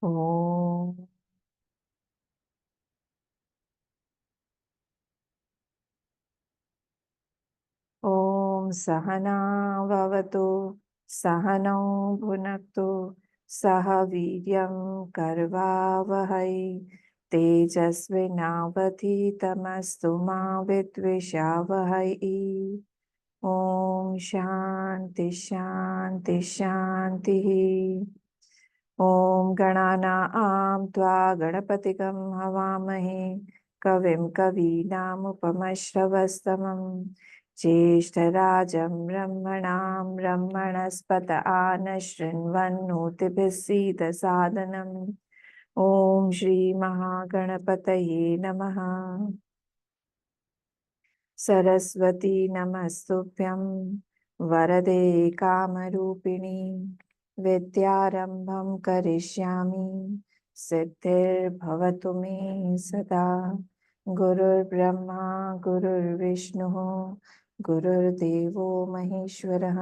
ॐ ॐ सहना भवतु सहनौ भुनक्तु सह वीर्यं कर्वावहै तेजस्विनावधीतमस्तु मा विद्विषावहै। ॐ शान्ति शान्ति शान्तिः। ॐ गणानां त्वा गणपतिगं हवामहे कविं कवीनामुपमश्रवस्तमं ज्येष्ठराजं ब्रह्मणां ब्रह्मणस्पत आनशृण्वन्नोतिभिः सीदसादनम्। ॐ श्रीमहागणपतये नमः। सरस्वती नमस्तुभ्यं वरदे कामरूपिणी विद्यारम्भं करिष्यामि सिद्धिर्भवतु मे सदा। गुरुर्ब्रह्मा गुरुर्विष्णुः गुरुर्देवो महेश्वरः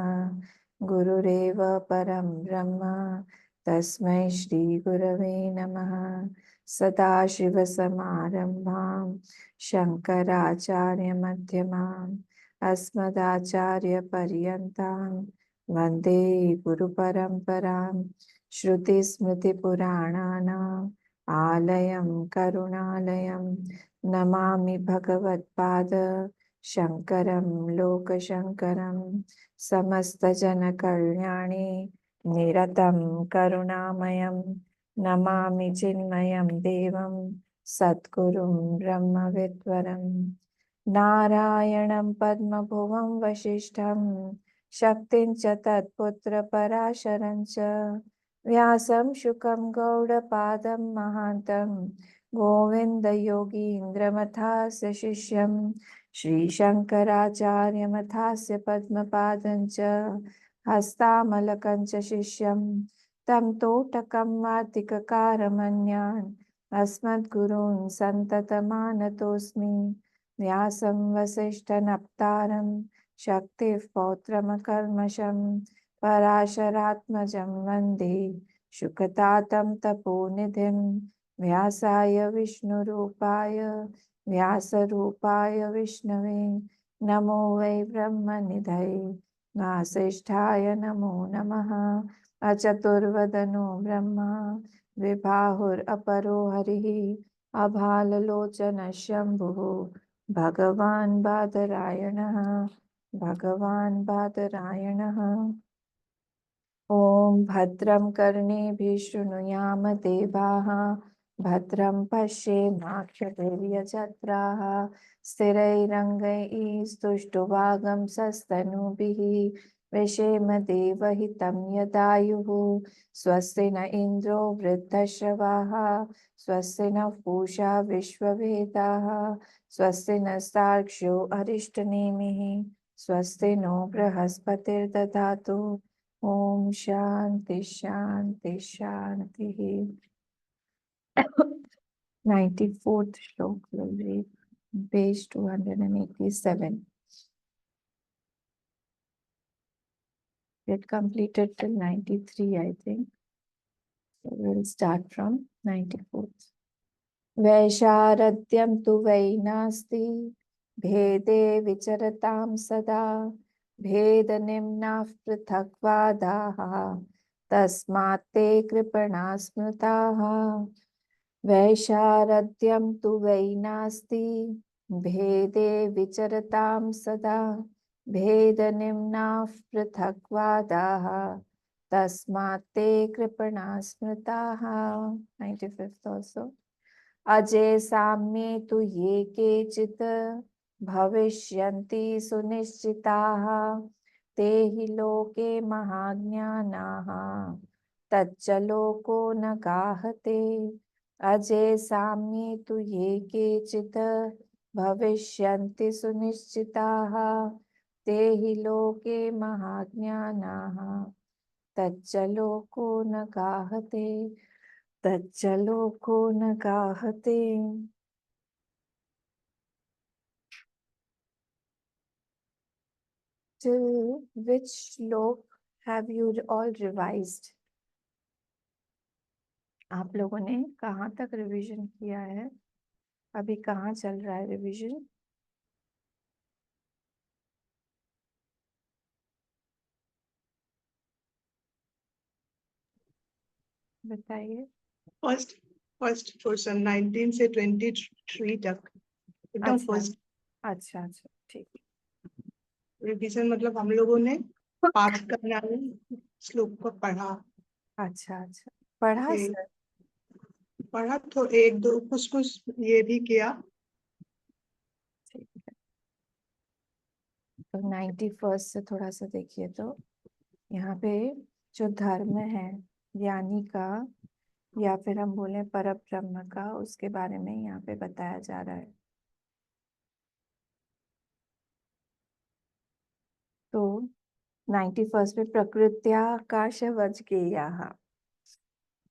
गुरुरेव परं ब्रह्म तस्मै श्रीगुरवे नमः। सदाशिवसमारम्भां शङ्कराचार्यमध्यमाम् अस्मदाचार्यपर्यन्तां वन्दे गुरुपरम्परां। श्रुतिस्मृतिपुराणानाम् आलयं करुणालयं नमामि भगवत्पाद शङ्करं लोकशङ्करं। समस्तजनकल्याणे निरतं करुणामयं नमामि चिन्मयं देवं सद्गुरुं ब्रह्मविद्वरं। नारायणं पद्मभुवं वसिष्ठं शक्तिं च तत्पुत्रपराशरं च व्यासं शुकं गौडपादं महान्तं गोविन्दयोगीन्द्रमथास्य शिष्यं श्रीशङ्कराचार्यमथास्य पद्मपादं च हस्तामलकं च शिष्यं तं तोटकं वार्तिककारमन्यान् अस्मद्गुरून् सन्ततमानतोऽस्मि। व्यासं वसिष्ठनप्तारं शक्तिः पौत्रमकल्मषं पराशरात्मजं वन्दे शुकतातं तपोनिधिं। व्यासाय विष्णुरूपाय व्यासरूपाय विष्णवे नमो वै ब्रह्मनिधये वासिष्ठाय नमो नमः। अचतुर्वदनो ब्रह्मा द्विबाहुरपरो हरिः अभाललोचनशम्भुः भगवान् बादरायणः भगवान् बादरायणः। ॐ भद्रं कर्णेभिः शृणुयाम देवाः भद्रं पश्येमाक्षभिर्यजत्राः स्थिरैरङ्गैः स्तुष्टुवागंसस्तनूभिः विषेम देवहितं यदायुः। स्वस्ति न इन्द्रो वृद्धश्रवाः स्वस्ति नः पूषा विश्ववेदाः स्वस्ति नस्तार्क्ष्यो अरिष्टनेमिः स्वस्ति नो बृहस्पतिर्दधातु। ओम शांति शांति शांति। 94th श्लोक will read page 287. It completed till 93, I think. So we'll start from 94th. वैशारद्यं तु वै नास्ति भेदे विचरतां सदा भेदनिम्नाः पृथक्वादाः तस्मात् ते कृपणा स्मृताः। वैशारद्यं तु वै नास्ति भेदे विचरतां सदा भेदनिम्नाः पृथक्वादाः तस्मात् ते कृपणा स्मृताः। 95th also. अजय साम्ये तु ये केचित् भविष्यन्ति सुनिश्चिताः ते हि लोके महाज्ञानाः तच्च लोको न गाहते। अजय साम्ये तु ये केचित् भविष्यन्ति सुनिश्चिताः ते हि लोके महाज्ञानाः तच्च लोको न गाहते तच्च लोको न गाहते। Till which shlok have you all revised? आप लोगों ने कहाँ तक रिवीजन किया है? अभी कहाँ चल रहा है रिवीजन? बताइए। फर्स्ट फर्स्ट पोर्शन 19 से 23 तक एकदम अच्छा फर्स्ट। अच्छा अच्छा, ठीक। रिवीजन मतलब हम लोगों ने पाठ करना है, श्लोक को पढ़ा। अच्छा अच्छा, पढ़ा फिर सर? पढ़ा तो एक दो कुछ कुछ ये भी किया। ठीक है, तो 91 से थोड़ा सा देखिए। तो यहाँ पे जो धर्म है ज्ञानी का, या फिर हम बोले पर ब्रह्म का, उसके बारे में यहाँ पे बताया जा रहा है। तो 91 में प्रकृत्याकाश वज्ञेयः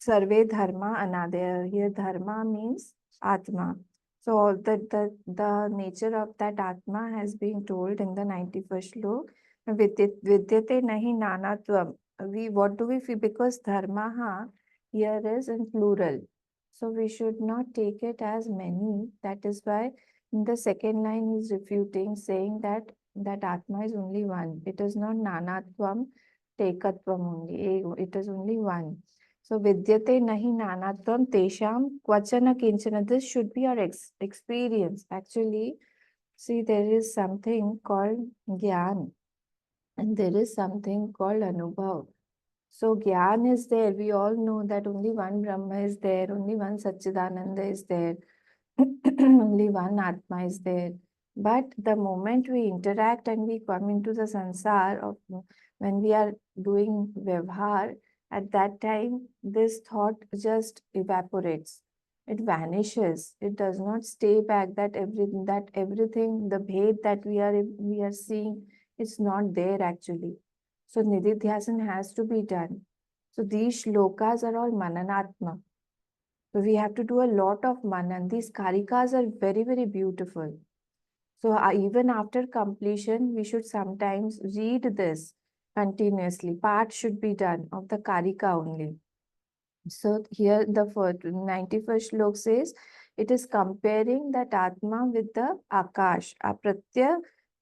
सर्वे धर्मा अनादय। Here dharma means atma. So the nature of that atma has been told in the 91st slok. Vidyate nahi nanatvam. What do we feel? Because dharma here is in plural. So we should not take it as many. That is why in the second line he is refuting, saying that atma is only one. It is not nanatvam, tekatvam only. It is only one. So vidyate nahi nanatvam tesham kvachana kinchana. This should be our experience. Actually, see, there is something called gyan and there is something called anubhav. So gyan is there. We all know that only one Brahma is there, only one Satchidananda is there. Only one Atma is there. But the moment we interact and we come into the sansar of when we are doing vyavhar, at that time this thought just evaporates. It vanishes. It does not stay back. That everything, the bhed that we are seeing, it's not there actually. So nididhyasana has to be done. So these shlokas are all mananatma. So we have to do a lot of manan. These karikas are very, very beautiful. So even after completion, we should sometimes read this continuously. Part should be done of the karika only. So here the 91st slok says, it is comparing that Atma with the Akash.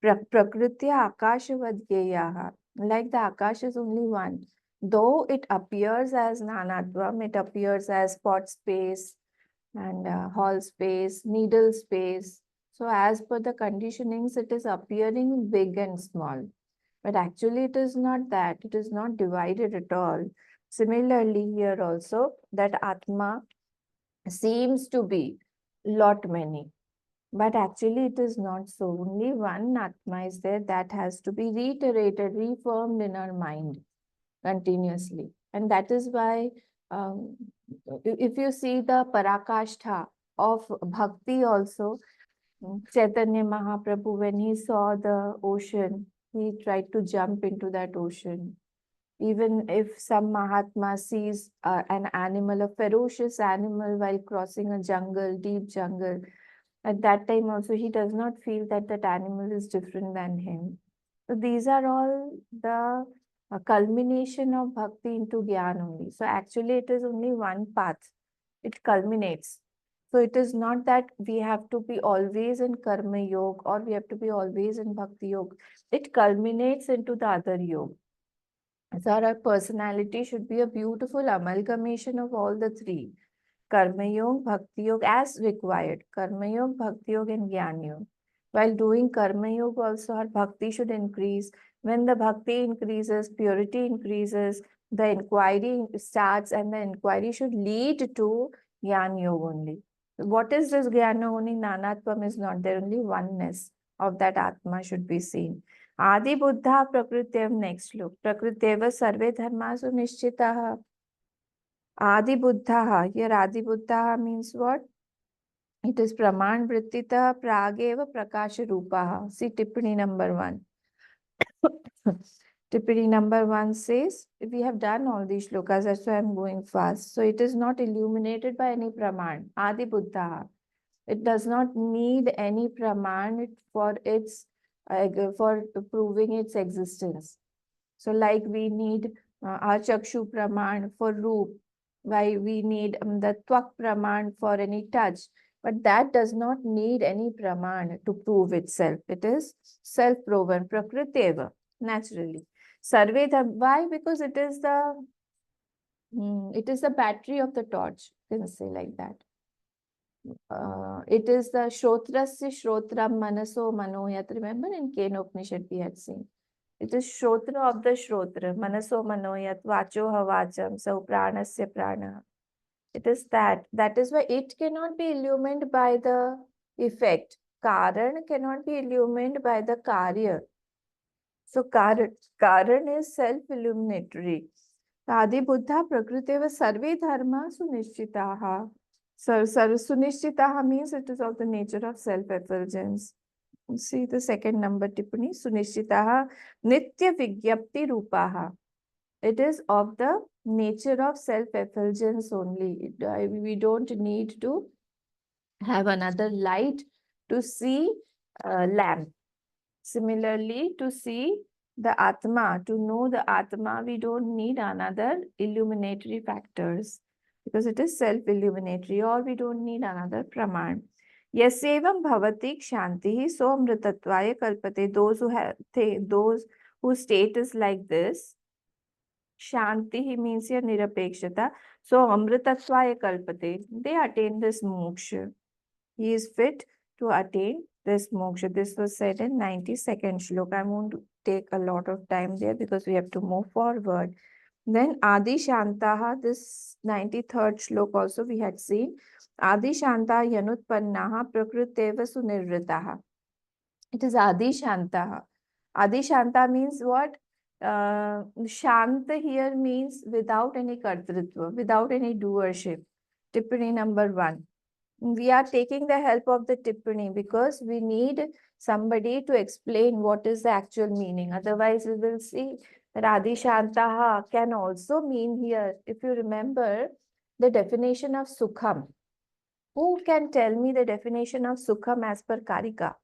Prakritya Akashavadgeyaha. Like the Akash is only one. Though it appears as Nanatvam, it appears as spot space and hall space, needle space. So as per the conditionings, it is appearing big and small. But actually it is not that. It is not divided at all. Similarly, here also, that Atma seems to be lot many. But actually it is not so. Only one Atma is there that has to be reiterated, reaffirmed in our mind continuously. And that is why um, if you see the Parakashtha of Bhakti also, Chaitanya Mahaprabhu, when he saw the ocean, he tried to jump into that ocean. Even if some Mahatma sees an animal, a ferocious animal, while crossing a jungle, deep jungle, at that time also he does not feel that that animal is different than him. So these are all the culmination of bhakti into gyan only. So actually it is only one path. It culminates. So it is not that we have to be always in karma yoga or we have to be always in bhakti yoga. It culminates into the other yoga. So our personality should be a beautiful amalgamation of all the three. Karma Yoga, Bhakti Yoga as required. Karma Yoga, Bhakti Yoga and Jnana Yoga. While doing Karma Yoga also our Bhakti should increase. When the Bhakti increases, purity increases, the inquiry starts and the inquiry should lead to Jnana Yoga only. What is this Jnana Yoga only? Nanatvam is not there, only oneness of that Atma should be seen. Adi Buddha Prakrityev, next look. Prakrityeva Sarve Dharmasu Nishchitaha. Adi Buddha. Here Adi Buddha means what? It is Praman Vrittita Prageva Prakasha Rupaha. See Tippani number 1. Tippani number 1 says, we have done all these shlokas, that's why I'm going fast. So it is not illuminated by any Praman. Adi Buddha. It does not need any Praman for its for proving its existence. So like we need our Chakshu Praman for Roop. why we need the twak praman for any touch. But that does not need any praman to prove itself. It is self-proven, prakriteva, naturally. Sarve why? Because it is the battery of the torch, you can say like that. It is the Shrotrasya Shrotram Manaso Manoyat. Remember in Kena Upanishad we had seen. It is Shrotra of the Shrotra, Manaso Manoyat, Vacho Havacham, so Pranasya Prana. It is that. That is why it cannot be illumined by the effect. Karan cannot be illumined by the Karya. So Karan is self-illuminatory. Adi Buddha Prakruteva Sarve Dharma Sunishchitaha. Sunishchitaha means it is of the nature of self-effulgence. See the second number tippani. Sunishchitaha Nitya Vigyapti Rupaha. It is of the nature of self-effulgence only. We don't need to have another light to see a lamp. Similarly, to see the Atma, to know the Atma, we don't need another illuminatory factors because it is self-illuminatory, or we don't need another Praman. Yasevam bhavati kshanti so amritatvaya kalpate. Those whose state is like this, Shanti means here nirapekshata. So amritatvaya kalpate. They attain this moksha. He is fit to attain this moksha. This was said in 92nd Shlok. I won't take a lot of time there because we have to move forward. Then Adi Shantaha, this 93rd Shlok also we had seen. Adi Shanta Yanutpannaha Prakruteva Sunirvritaha. It is Adi Shantaha. Adi Shanta means what? Shanta here means without any kartritva, without any doership. Tippani number 1. We are taking the help of the Tippani because we need somebody to explain what is the actual meaning. Otherwise, we will see that Adi Shantaha can also mean here. If you remember the definition of Sukham, who can tell me the definition of Sukham as per Karika?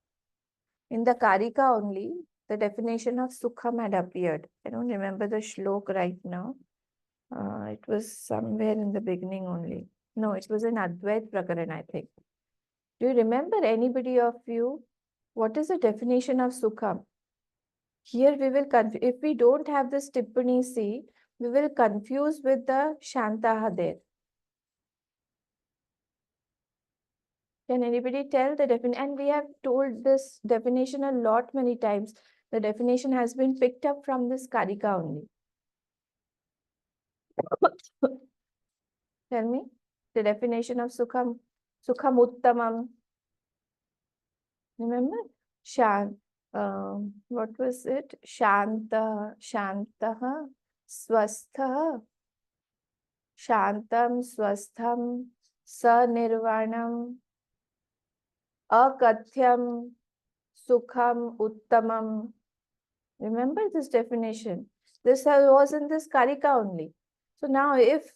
In the Karika only, the definition of Sukham had appeared. I don't remember the Shlok right now. It was somewhere in the beginning only. No, it was in Advait Prakaran, I think. Do you remember, anybody of you, what is the definition of Sukham? Here we will if we don't have this Tippani C, we will confuse with the Shantaha there. Can anybody tell the definition? And we have told this definition a lot many times. The definition has been picked up from this Karika only. Tell me the definition of Sukham. Sukham Uttamam. Remember? What was it? Shantaha, Swastha, Shantam, Swastham, Sanirvanam, Akathyam, Sukham, Uttamam. Remember this definition? This was in this Karika only. So now if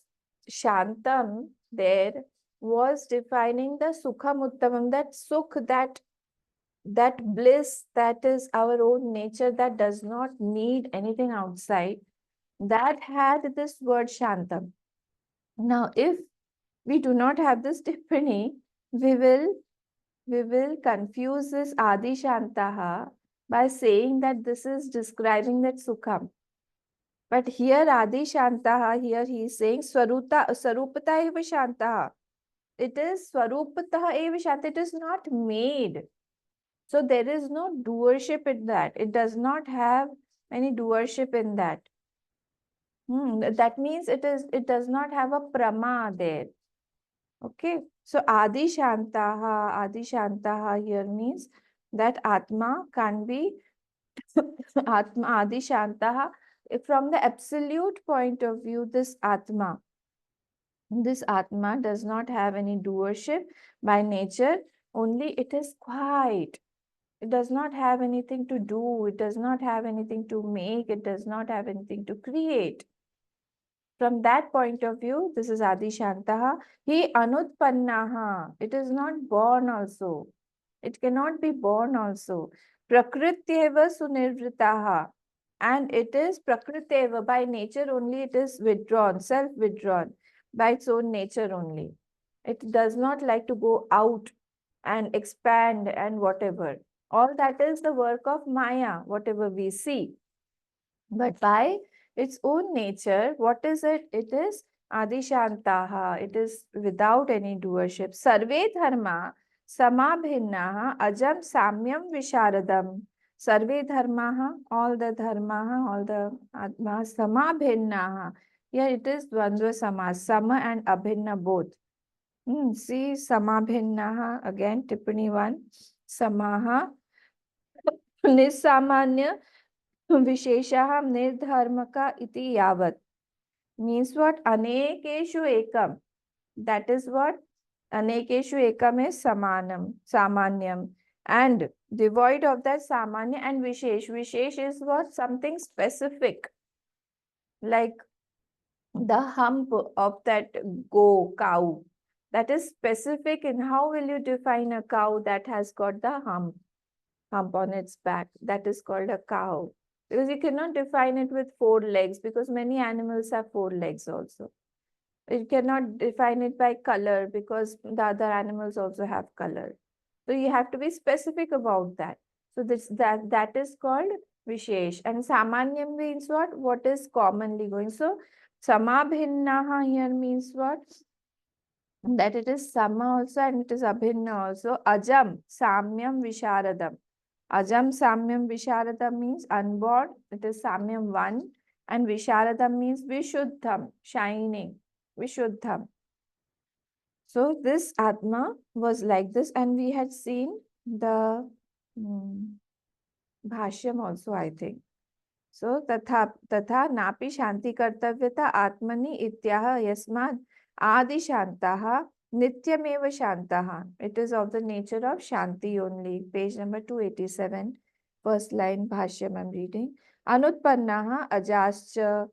Shantam there was defining the Sukham, Uttamam, that Sukh, that bliss, that is our own nature, that does not need anything outside, that had this word Shantam. Now, if we do not have this Tippani, we will confuse this Adi Shantaha by saying that this is describing that Sukham. But here Adi Shantaha, here he is saying Swarupata eva Shantaha. It is Swarupata eva Shanta. It is not made. So there is no doership in that. It does not have any doership in that. That means it does not have a prama there. Okay. So Adi Shantaha here means that Atma can be Atma Adi Shantaha. From the absolute point of view, this Atma does not have any doership by nature. Only it is quiet. It does not have anything to do. It does not have anything to make. It does not have anything to create. From that point of view, this is Adi Shantaha. He Anutpannaha. It is not born also. It cannot be born also. Prakrityeva Sunirvritaha. And it is Prakrityeva. By nature only it is withdrawn, self-withdrawn. by its own nature only. It does not like to go out and expand and whatever. All that is the work of Maya, whatever we see. But by its own nature, what is it? It is Adishantaha. It is without any doership. Sarve dharma samabhinnaha ajam samyam visharadam. Sarve dharmaha, all the dharmaha, all the atma samabhinnaha. Here it is Dvandva Samas, Sama and Abhinna both. See Samabhinnaha again, Tippani 1. Samaha Nisamanya Visheshaha Nirdharmaka iti yavat. Means what? Anekeshu ekam. That is what? Anekeshu ekam is samanam, samanyam. And devoid of that samanya and vishesh. Vishesh is what? Something specific. Like the hump of that cow. That is specific. In how will you define a cow that has got the hump on its back? That is called a cow. Because you cannot define it with 4 legs, because many animals have 4 legs also. You cannot define it by color, because the other animals also have color. So you have to be specific about that. So that is called Vishesh. And Samanyam means what? What is commonly going. So Samabhinnaha here means what? That it is Sama also and it is Abhinna also. Ajam, Samyam, Visharadam. Ajam, Samyam, Visharadam means unborn. It is Samyam 1. And Visharadam means Vishuddham, shining. Vishuddham. So this Atma was like this, and we had seen the Bhashyam also, I think. So तथा नापि शांति कर्तव्यता आत्मनि इत्याह यस्मात् आदि शांताः नित्यमेव शांताः. It is of the nature of shanti only. Page number 287, first line Bhashyam I'm reading. Anutpannaha ajascha,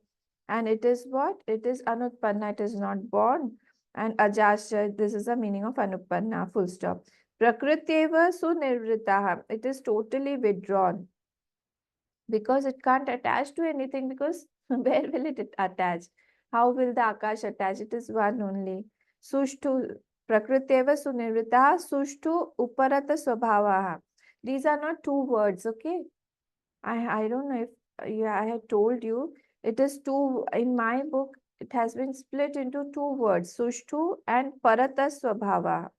and it is what? It is anutpanna, it is not born. And ajascha, this is the meaning of anutpanna, full stop. Prakrityeva sunirvritaha, it is totally withdrawn, because it can't attach to anything, because where will it attach? How will the Akash attach? It is one only. Sushtu Prakrityeva Sunirvritaha Sushtu Uparata Swabhavaha. These are not 2 words, okay? I don't know if I had told you. It is 2 in my book. It has been split into 2 words, Sushtu and Parata Swabhava.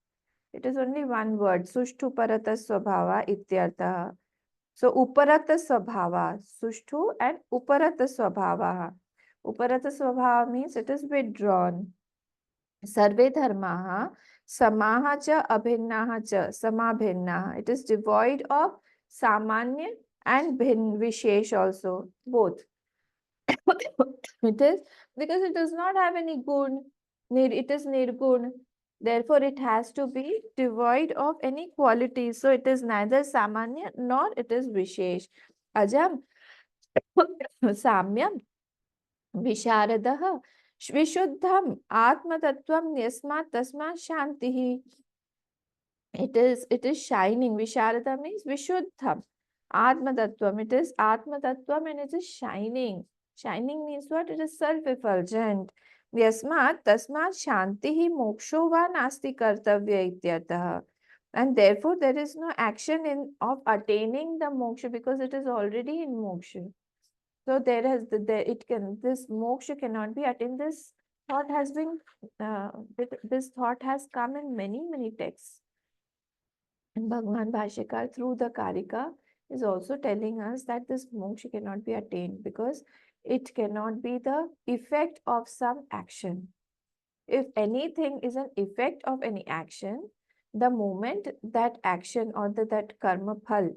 It is only 1 word, Sushtu Parata Swabhava Ityartha. So Uparata Swabhava, Sushtu and Uparata Swabhava. Uparata Swabhava means it is withdrawn. Sarve Dharmaha, Samaha cha Abhinnaha cha, Samabhinnaha. It is devoid of Samanya and Vishesh also, both. It is because it does not have any gun. It is nirgun. Therefore, it has to be devoid of any quality. So it is neither samanya nor it is vishesh. Ajam samyam visharadaha vishuddham atmatattvam yasmat tasmat shantihi. It is shining. Visharada means vishuddham. Atma Tattvam. It is Atma Tattvam and it is shining. Shining means what? It is self-effulgent. Yasmat tasmat shantihi moksho va nasti kartavya ityartah. And therefore there is no action in of attaining the moksha, because it is already in moksha. So there has this moksha cannot be attained. This thought has been this thought has come in many texts. And Bhagwan Bhashyakar through the Karika is also telling us that this moksha cannot be attained, because it cannot be the effect of some action. If anything is an effect of any action, the moment that action or that karma phal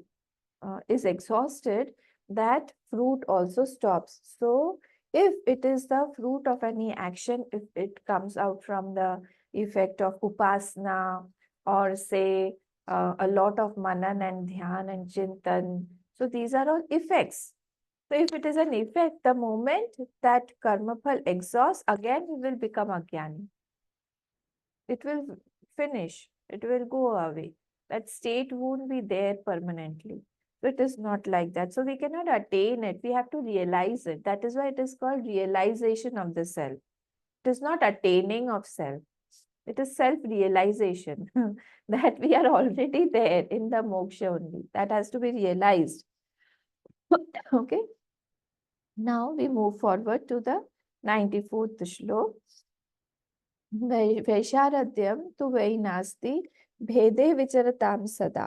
is exhausted, that fruit also stops. So if it is the fruit of any action, if it comes out from the effect of upasana, or say a lot of manan and dhyan and chintan, so these are all effects. So if it is an effect, the moment that karma phal exhausts, again we will become agyani. It will finish, it will go away. That state won't be there permanently. So it is not like that. So we cannot attain it. We have to realize it. That is why it is called realization of the self. It is not attaining of self. It is self-realization that we are already there in the moksha only. That has to be realized. Okay. Now we move forward to the 94th shlok. वैशारद्यं तु वै नास्ति भेदे विचरतां सदा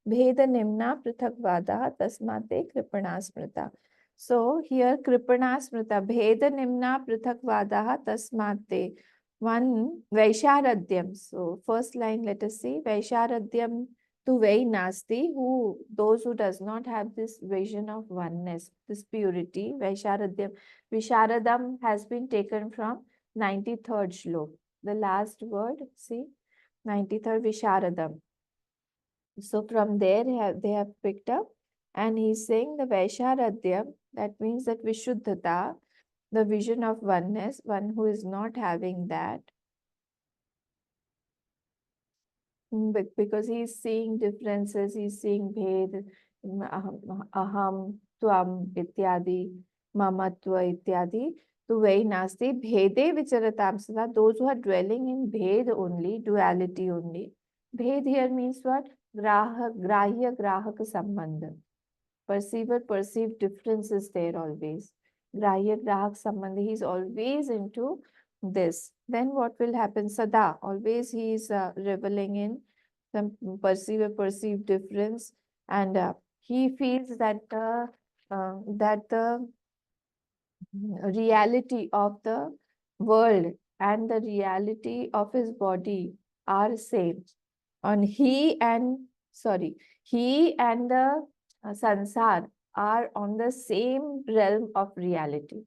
भेद निम्ना पृथक्वादः तस्मात् ते कृपणा स्मृता. So here कृपणा स्मृता भेद निम्ना पृथक्वादः तस्मात् ते. One Vaisharadyam. So first line, let us see. Vaisharadyam tu vai nasti, who those who does not have this vision of oneness, this purity. Vaisharadyam. Visharadam has been taken from 93rd shlok. The last word, see, 93rd Visharadam. So from there they have picked up, and he's saying the Vaisharadyam, that means that Vishuddhata, the vision of oneness, one who is not having that, because he's seeing differences, he's seeing bhed, aham, tvam, ityadi, mamatva, ityadi. To vai nasti, bhede vicharatam sada, those who are dwelling in bhed only, duality only. Bhed here means what? Grahya, grahaka sambandha. Perceiver, perceived difference is there always. Grahya, grahak sambandha, he's always into this. Then what will happen? Sada, always he is reveling in some perceived difference, and he feels that the reality of the world and the reality of his body are same. On he and the sansar are on the same realm of reality.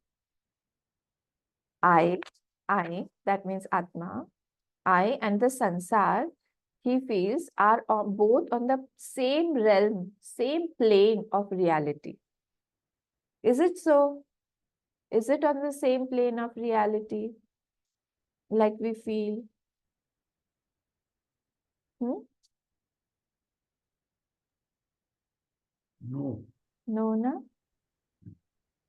I, that means Atma, I and the sansar, he feels, are both on the same realm, same plane of reality. Is it so? Is it on the same plane of reality? Like we feel? Hmm? No. No, no,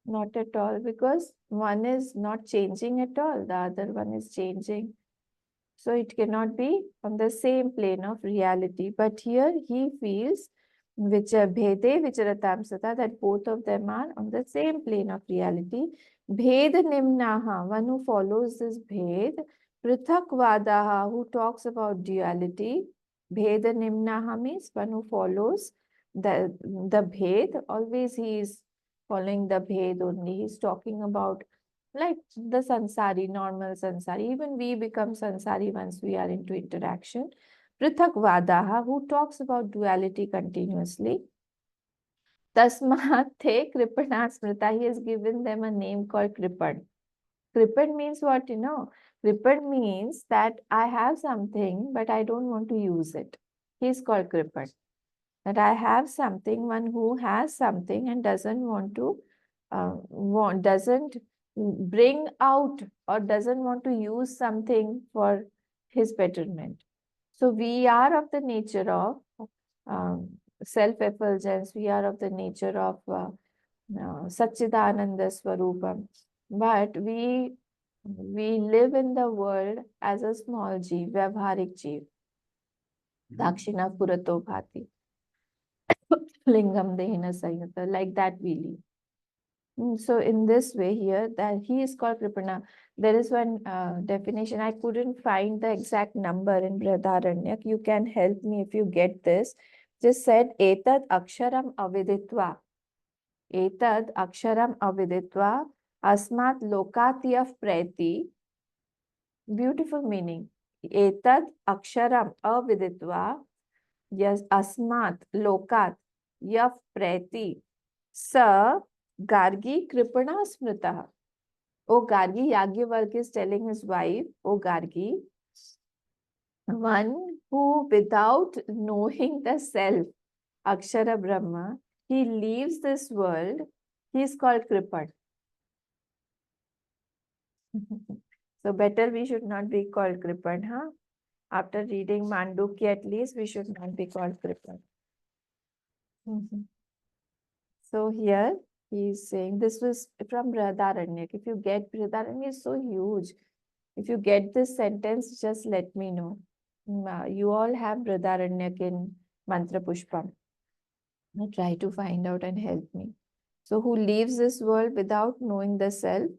not at all, because one is not changing at all, the other one is changing. So it cannot be on the same plane of reality. But here he feels which bhede vicharatam sata, that both of them are on the same plane of reality. Bhed nimnaha, one who follows this bhed. Prithak vadaha, who talks about duality. Bhed nimnaha means one who follows the bhed. Always he is following the bhed only. He's talking about like the sansari, normal sansari. Even we become sansari once we are into interaction. Prithak Vadaha, who talks about duality continuously. Tasmat the Kripana Smrita, he has given them a name called Kripan. Kripan means what, you know? Kripan means that I have something, but I don't want to use it. He is called Kripan. That I have something, one who has something and doesn't want to, doesn't bring out or doesn't want to use something for his betterment. So we are of the nature of self-effulgence, we are of the nature of Satchidananda Swarupam. But we live in the world as a small jeev, Vyavharik jeev. Dakshina Purato Bhati. Lingam Dehina Sanyata, like that we live. So in this way here, that he is called Kripana. There is one definition. I couldn't find the exact number in Brihadaranya. You can help me if you get this. Just said, Etad aksharam aviditva. Etad aksharam aviditva asmat lokatyaf preti. Beautiful meaning. Etad aksharam aviditva yes asmat lokat yaf preti sa Gargi Kripana Smrita. O Gargi, Yagyavalkya is telling his wife, O Gargi, one who without knowing the self, Akshara Brahma, he leaves this world, he is called Kripan. So better we should not be called Kripan, huh? After reading Mandukya, at least we should not be called Kripan. So here he is saying, this was from Brihadaranyaka. If you get Brihadaranyaka, is so huge. If you get this sentence, just let me know. You all have Brihadaranyaka in Mantra Pushpam. Now try to find out and help me. So who leaves this world without knowing the self,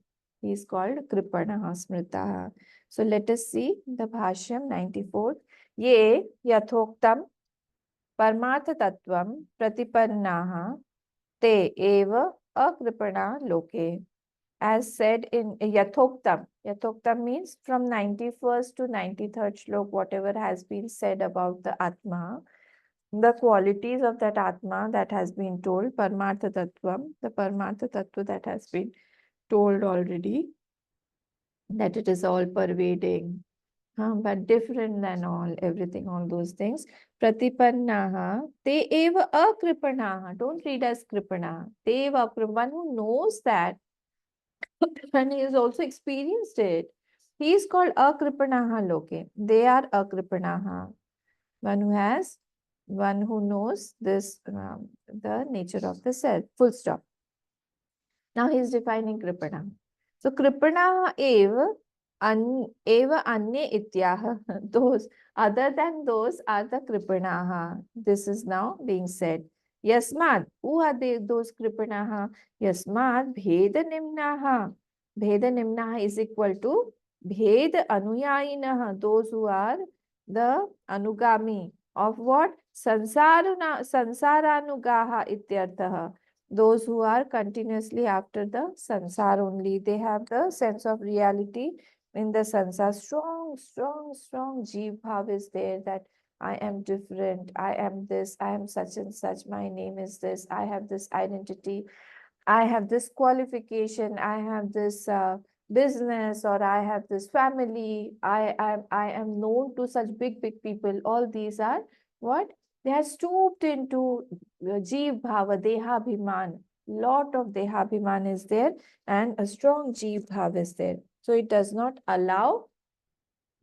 he is called Kripanaha Smritaha. So let us see the Bhashyam 94th. Ye yathoktam parmartha tattvam pratipannaha te eva akripana loke. As said in Yathoktam. Yathoktam means from 91st to 93rd Shlok, whatever has been said about the Atma, the qualities of that Atma that has been told, Paramartha Tattvam, the Paramartha Tattva that has been told already, that it is all pervading, but different than all, everything, all those things. Pratipannaha, te eva akripanaha. Don't read as kripanaha. Te eva akripanaha. One who knows that and he has also experienced it. He is called akripanaha loke. They are akripanaha. One who knows this, the nature of the self. Full stop. Now he is defining kripana. So kripana eva anya ityaha. Those other than those are the kripanaha. This is now being said. Yasmad. Who are those kripanaha? Yasmad bheda nimnaha. Bheda nimnaha is equal to bhed anuyayinaha. Those who are the anugami of what? Sansaranugaha ityarthaha. Those who are continuously after the sansar only, they have the sense of reality in the sansar. Strong jeev bhav is there, that I am different, I am this, I am such and such, my name is this, I have this identity, I have this qualification, I have this business, or I have this family, I am known to such big people. All these are what? They are stooped into Jeev Bhava, Dehabhiman. Lot of Dehabhiman is there and a strong Jeev Bhava is there. So it does not allow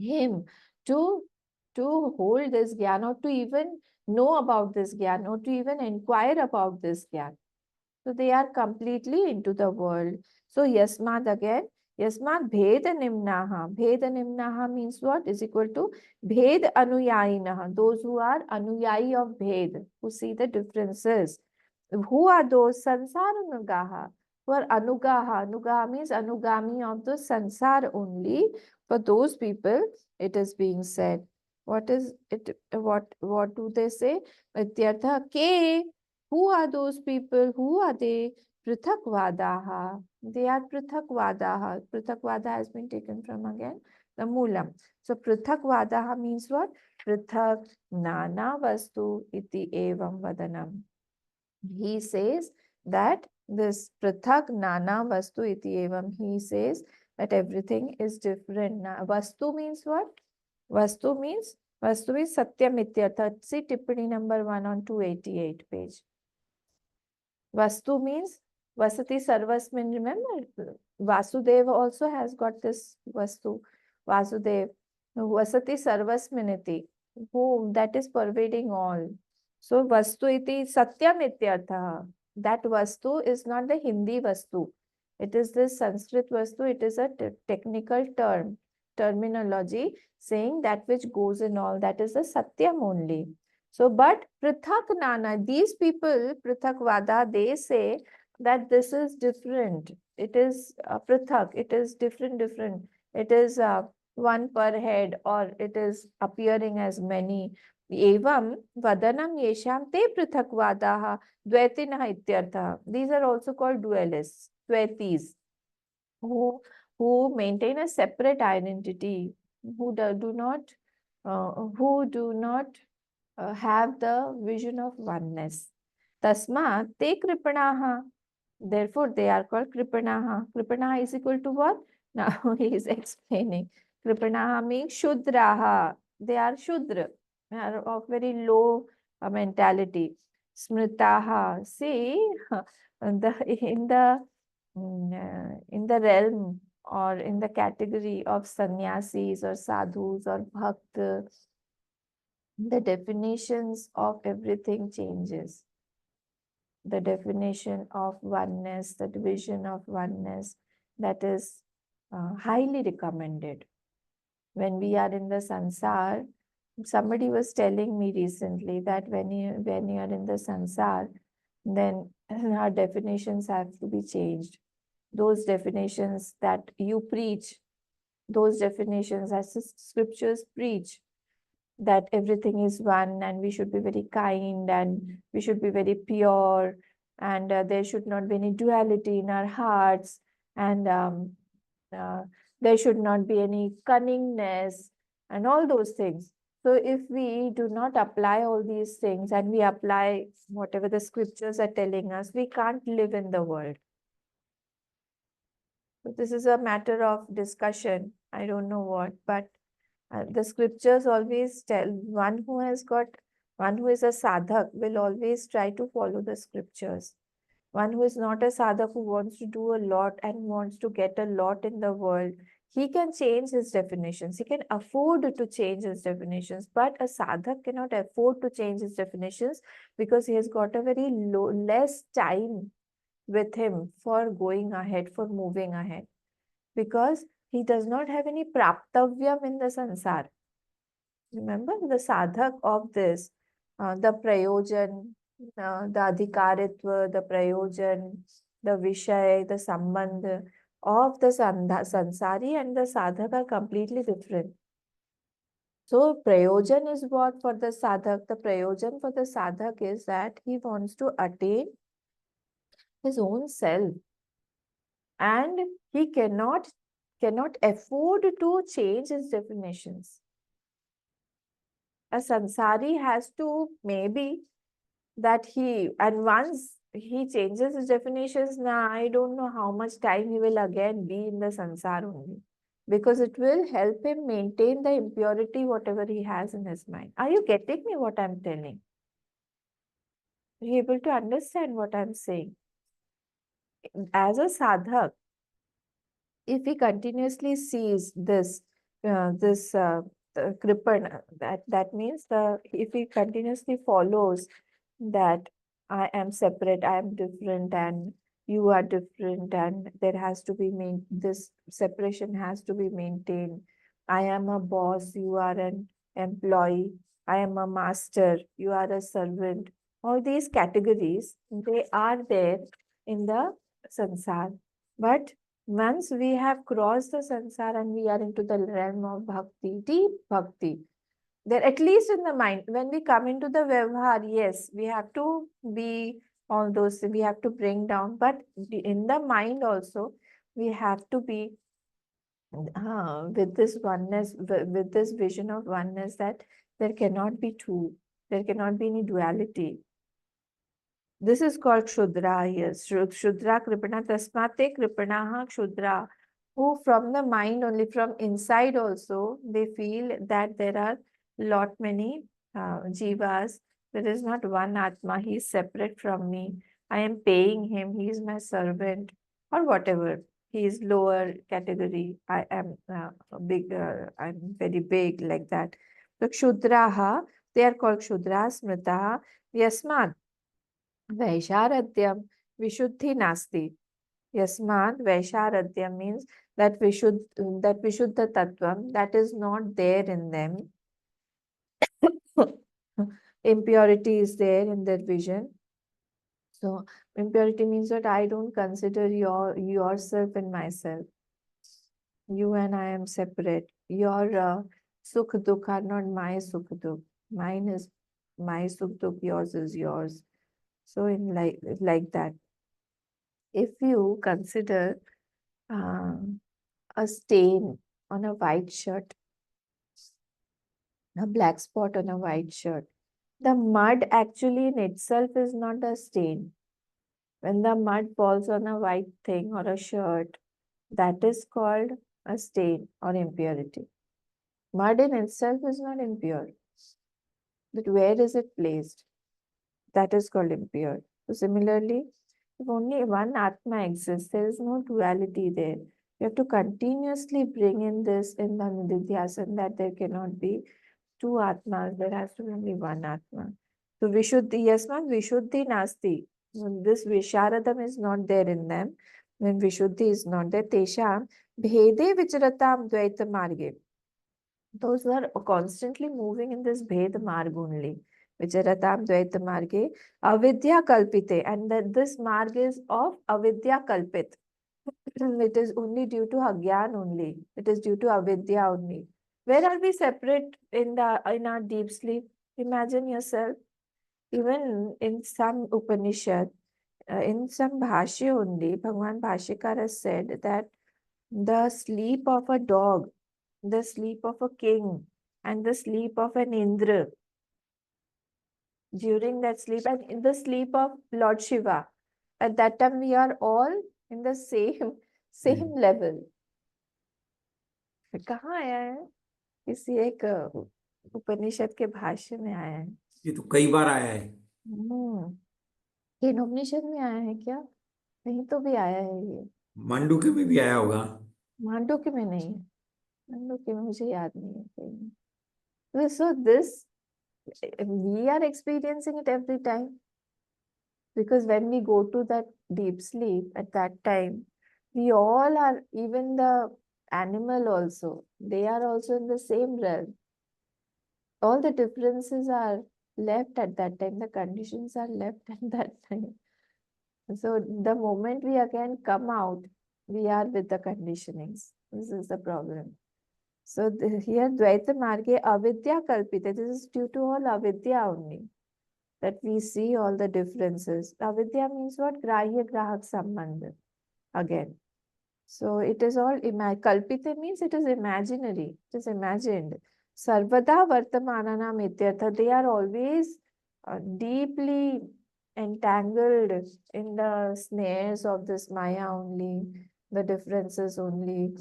him to, to hold this Gyan or to even know about this Gyan or to even inquire about this Gyan. So they are completely into the world. So Yasmad again, Yasmad Bhed Nimnaha. Bhed Nimnaha means what? Is equal to Bhed Anuyayinaha. Those who are Anuyayi of Bhed, who see the differences. Who are those? Sansarunugaha. Who are Anugaha. Anugaha means Anugami of the Sansar only. For those people, it is being said. What is it? What do they say? Ityartha ke. Who are those people? Who are they? Prithakvadaha. They are Prithakvadaha. Prithakvada has been taken from again the Moolam. So Prithakvadaha means what? Prithak Nana Vastu iti evam vadanam. He says that this Prithak Nana Vastu iti evam. He says that everything is different. Vastu means what? Vastu means Satyam Ityartha. See Tippani number 1 on 288 page. Vastu means Vasati Sarvasmin. Remember, Vasudeva also has got this Vastu. Vasudev. Vasati Sarvasminiti. Who that is pervading all. So Vastu iti Satyam ityartha. That Vastu is not the Hindi Vastu. It is this Sanskrit Vastu. It is a technical terminology saying that which goes in all. That is the Satyam only. So, but Prithak Nana, these people, Prithak Vada, they say that this is different. It is Prithak, it is different. It is one per head, or it is appearing as many. Evam Vadanam Yesham Te Prithak Vadaha Dvaitinah Ityartha. These are also called dualists, Dvaitis, who maintain a separate identity, who do not have the vision of oneness. Tasma te kripanaha. Therefore, they are called kripanaha. Kripanaha is equal to what? Now he is explaining. Kripanaha means shudraha. They are shudra. They are of very low mentality. Smritaha. See, in the realm or in the category of sannyasis or sadhus or bhakt, the definitions of everything changes. The definition of oneness, the division of oneness, that is highly recommended. When we are in the sansar, somebody was telling me recently that when you are in the sansar, then our definitions have to be changed. Those definitions that you preach, those definitions as the scriptures preach, that everything is one and we should be very kind and we should be very pure, and there should not be any duality in our hearts, and uh, there should not be any cunningness and all those things. So if we do not apply all these things and we apply whatever the scriptures are telling us, we can't live in the world. So this is a matter of discussion. I don't know what, but the scriptures always tell one who is a sadhak will always try to follow the scriptures. One who is not a sadhak, who wants to do a lot and wants to get a lot in the world, he can change his definitions. He can afford to change his definitions, but a sadhak cannot afford to change his definitions because he has got a very less time with him for going ahead, for moving ahead, because he does not have any praptavyam in the sansar. Remember the sadhak of this, the prayojan, the adhikaritva, the prayojan, the vishay, the sambandh of the sansari and the sadhak are completely different. So prayojan is what for the sadhak? The prayojan for the sadhak is that he wants to attain his own self, and he cannot afford to change his definitions. A sansari has to maybe that he, and once he changes his definitions, now I don't know how much time he will again be in the sansar only, because it will help him maintain the impurity whatever he has in his mind. Are you getting me what I'm telling? Are you able to understand what I'm saying? As a sadhak, if he continuously sees this kripan, that means the if he continuously follows that I am separate, I am different, and you are different, and there has to be this separation has to be maintained. I am a boss, you are an employee. I am a master, you are a servant. All these categories, they are there in the sansar. But once we have crossed the sansar and we are into the realm of bhakti, deep bhakti, there at least in the mind, when we come into the vyavhar, yes, we have to be all those, we have to bring down, but in the mind also, we have to be with this oneness, with this vision of oneness, that there cannot be two, there cannot be any duality. This is called Kshudra, yes. Kshudra Kripana Tasmate Kripanaha Kshudra, who from the mind only, from inside also, they feel that there are lot many jivas. There is not one Atma, he is separate from me. I am paying him, he is my servant, or whatever. He is lower category. I am big, I'm very big, like that. So Kshudraha, they are called Kshudra Smritaha Yasmat. Vaisharadhyam Vishuddhi Nasti. Yasmad Vaisharadhyam means that Vishuddha Tattvam that is not there in them. Impurity is there in their vision. So impurity means that I don't consider yourself and myself. You and I am separate. Your sukh dukh are not my sukh dukh. Mine is my sukh dukh, yours is yours. So in like that. If you consider a stain on a white shirt, a black spot on a white shirt, the mud actually in itself is not a stain. When the mud falls on a white thing or a shirt, that is called a stain or impurity. Mud in itself is not impure, but where is it placed? That is called impure. So similarly, if only one Atma exists, there is no duality there. You have to continuously bring in this in the Nididhyasana, that there cannot be two Atmas, there has to be only one Atma. So Vishuddhi, Yasmat Vishuddhi Nasti. When this Visharadam is not there in them, when Vishuddhi is not there, Tesham Bhede Vicharatam Dvaita Marge. those who are constantly moving in this Bhed Marg only. Vicharatam Dvaita Marge, Avidya Kalpite, and that this marg is of Avidya Kalpit. It is only due to Agyan only. It is due to Avidya only. Where are we separate in our deep sleep? Imagine yourself, even in some Upanishad, in some Bhashya only, Bhagwan Bhashyakar has said that the sleep of a dog, the sleep of a king, and the sleep of an Indra, during that sleep, and in the sleep of Lord Shiva, at that time we are all in the same level. कहाँ आया है? किसी एक उपनिषद के भाष्य में आया है. ये तो कई बार आया है. ये उपनिषद में आया है क्या? कहीं तो भी आया है ये. मांडुक्य में भी आया होगा. मांडुक्य में नहीं है. मांडुक्य में मुझे याद नहीं है कहीं. So this we are experiencing it every time, because when we go to that deep sleep at that time, we all are, even the animal also, they are also in the same realm. All the differences are left at that time, the conditions are left at that time. So the moment we again come out, we are with the conditionings. This is the problem. So here Dvaita Marge Avidya Kalpita, this is due to all Avidya only, that we see all the differences. Avidya means what? Grahya Grahak Sambandha. Again. So it is all Kalpita means it is imaginary. It is imagined. Sarvada Vartamanana Mityartha. They are always deeply entangled in the snares of this Maya only, the differences only.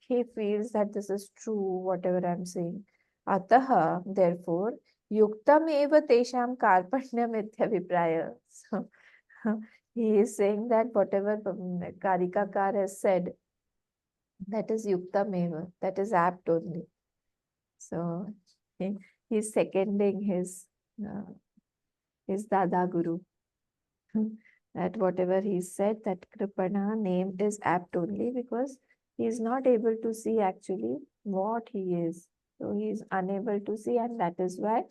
He feels that this is true, whatever I'm saying. Ataha, therefore, Yuktam eva tesham karpanyam ityavipraya. So he is saying that whatever Karikakar has said, that is Yuktam eva, that is apt only. So he is seconding his Dada Guru. That whatever he said, that Kripana name is apt only because he is not able to see actually what he is. So he is unable to see, and that is why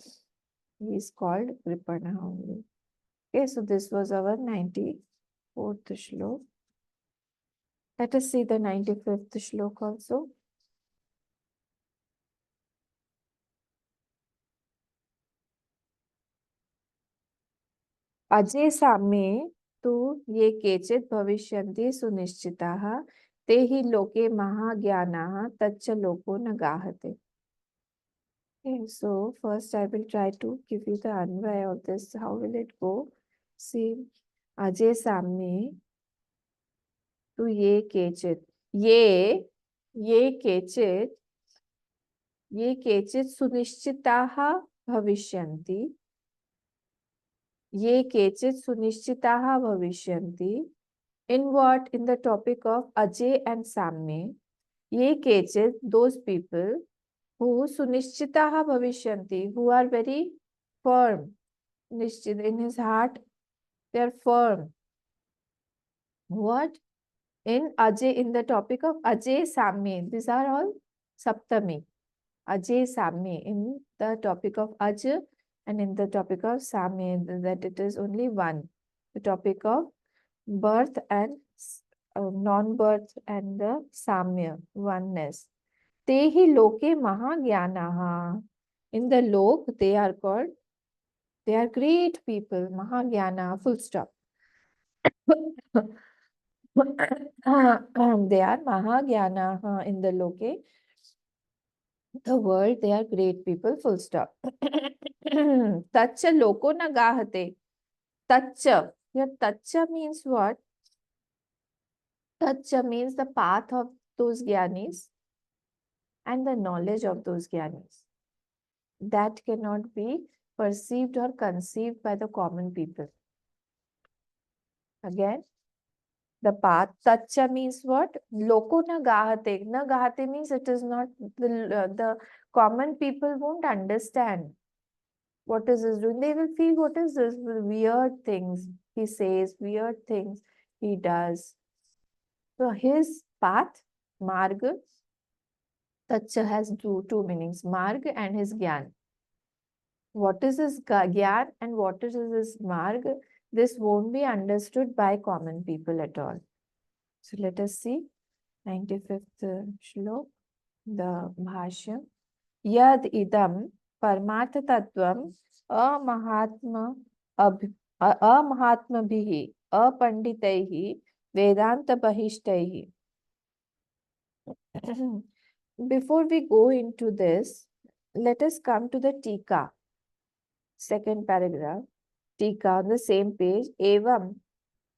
he is called Kripana only. Okay, so this was our 94th Shlok. Let us see the 95th Shlok also. अजे साम्ये तु ये केचित् भविष्यन्ति सुनिश्चिताः ते हि लोके महाज्ञानाः तच्च लोको न गाहते. Okay, so first I will try to give you the Anvay of this. How will it go? See, अजे साम्ये तु ये केचित्, ये केचित् सुनिश्चिताः भविष्यन्ति, ये केचित् सुनिश्चिताः भविष्यन्ति. In what? In the topic of Ajay and Samye. Ye kechit, those people who sunishchitaha bhavishyanti, who are very firm, nishchit, in his heart, they are firm. What? In Ajay, in the topic of Ajay Samye, these are all Saptami. Ajay Samye, in the topic of Aj and in the topic of Samye, that it is only one. The topic of birth and non-birth and the Samya, oneness. Tehi loke mahagyanaha. In the lok, they are called, they are great people, mahagyana, full stop. They are mahagyanaha in the loke, the world, they are great people, full stop. Tacha loko na gahate. Tacha. Here, tacha means what? Tacha means the path of those jnanis and the knowledge of those jnanis. That cannot be perceived or conceived by the common people. Again, the path. Tacha means what? Loko na gahate. Na gahate means it is not, the common people won't understand what is this doing. They will feel, what is this? Weird things he says, weird things he does. So his path, marg, Tacha has two meanings, marg and his gyan. What is his gyan and what is his marg? This won't be understood by common people at all. So let us see 95th Shlok, the Bhashyam. Yad idam parmartha tattvam amahatma amahatma bhihi apanditaihi vedanta bahishtahi. Before we go into this, let us come to the Tika, second paragraph. Tika on the same page. Evam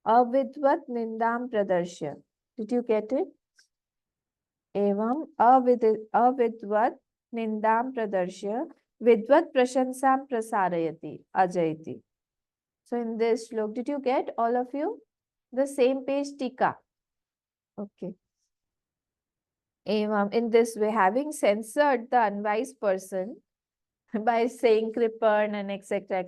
avidvat nindam pradarshya. Did you get it? Evam avidvat nindam pradarshya vidvat prashansam prasarayati ajayati. So in this shlok, did you get all of you? The same page Tika. Okay. Evam, in this way, having censored the unwise person by saying Kripan and etc.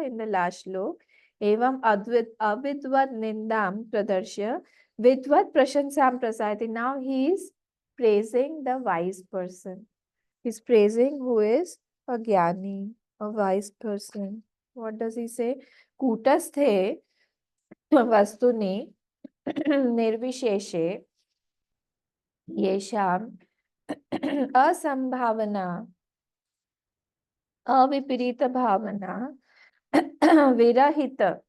in the last shlok, Evam avidvat nindam pradarshya vidvat prashansam prasayati. Now he is praising the wise person. He's praising who is a jnani, a wise person. What does he say? Kutasthe vastuni nirvisheshe yesham asambhavana avipirita bhavana virahita.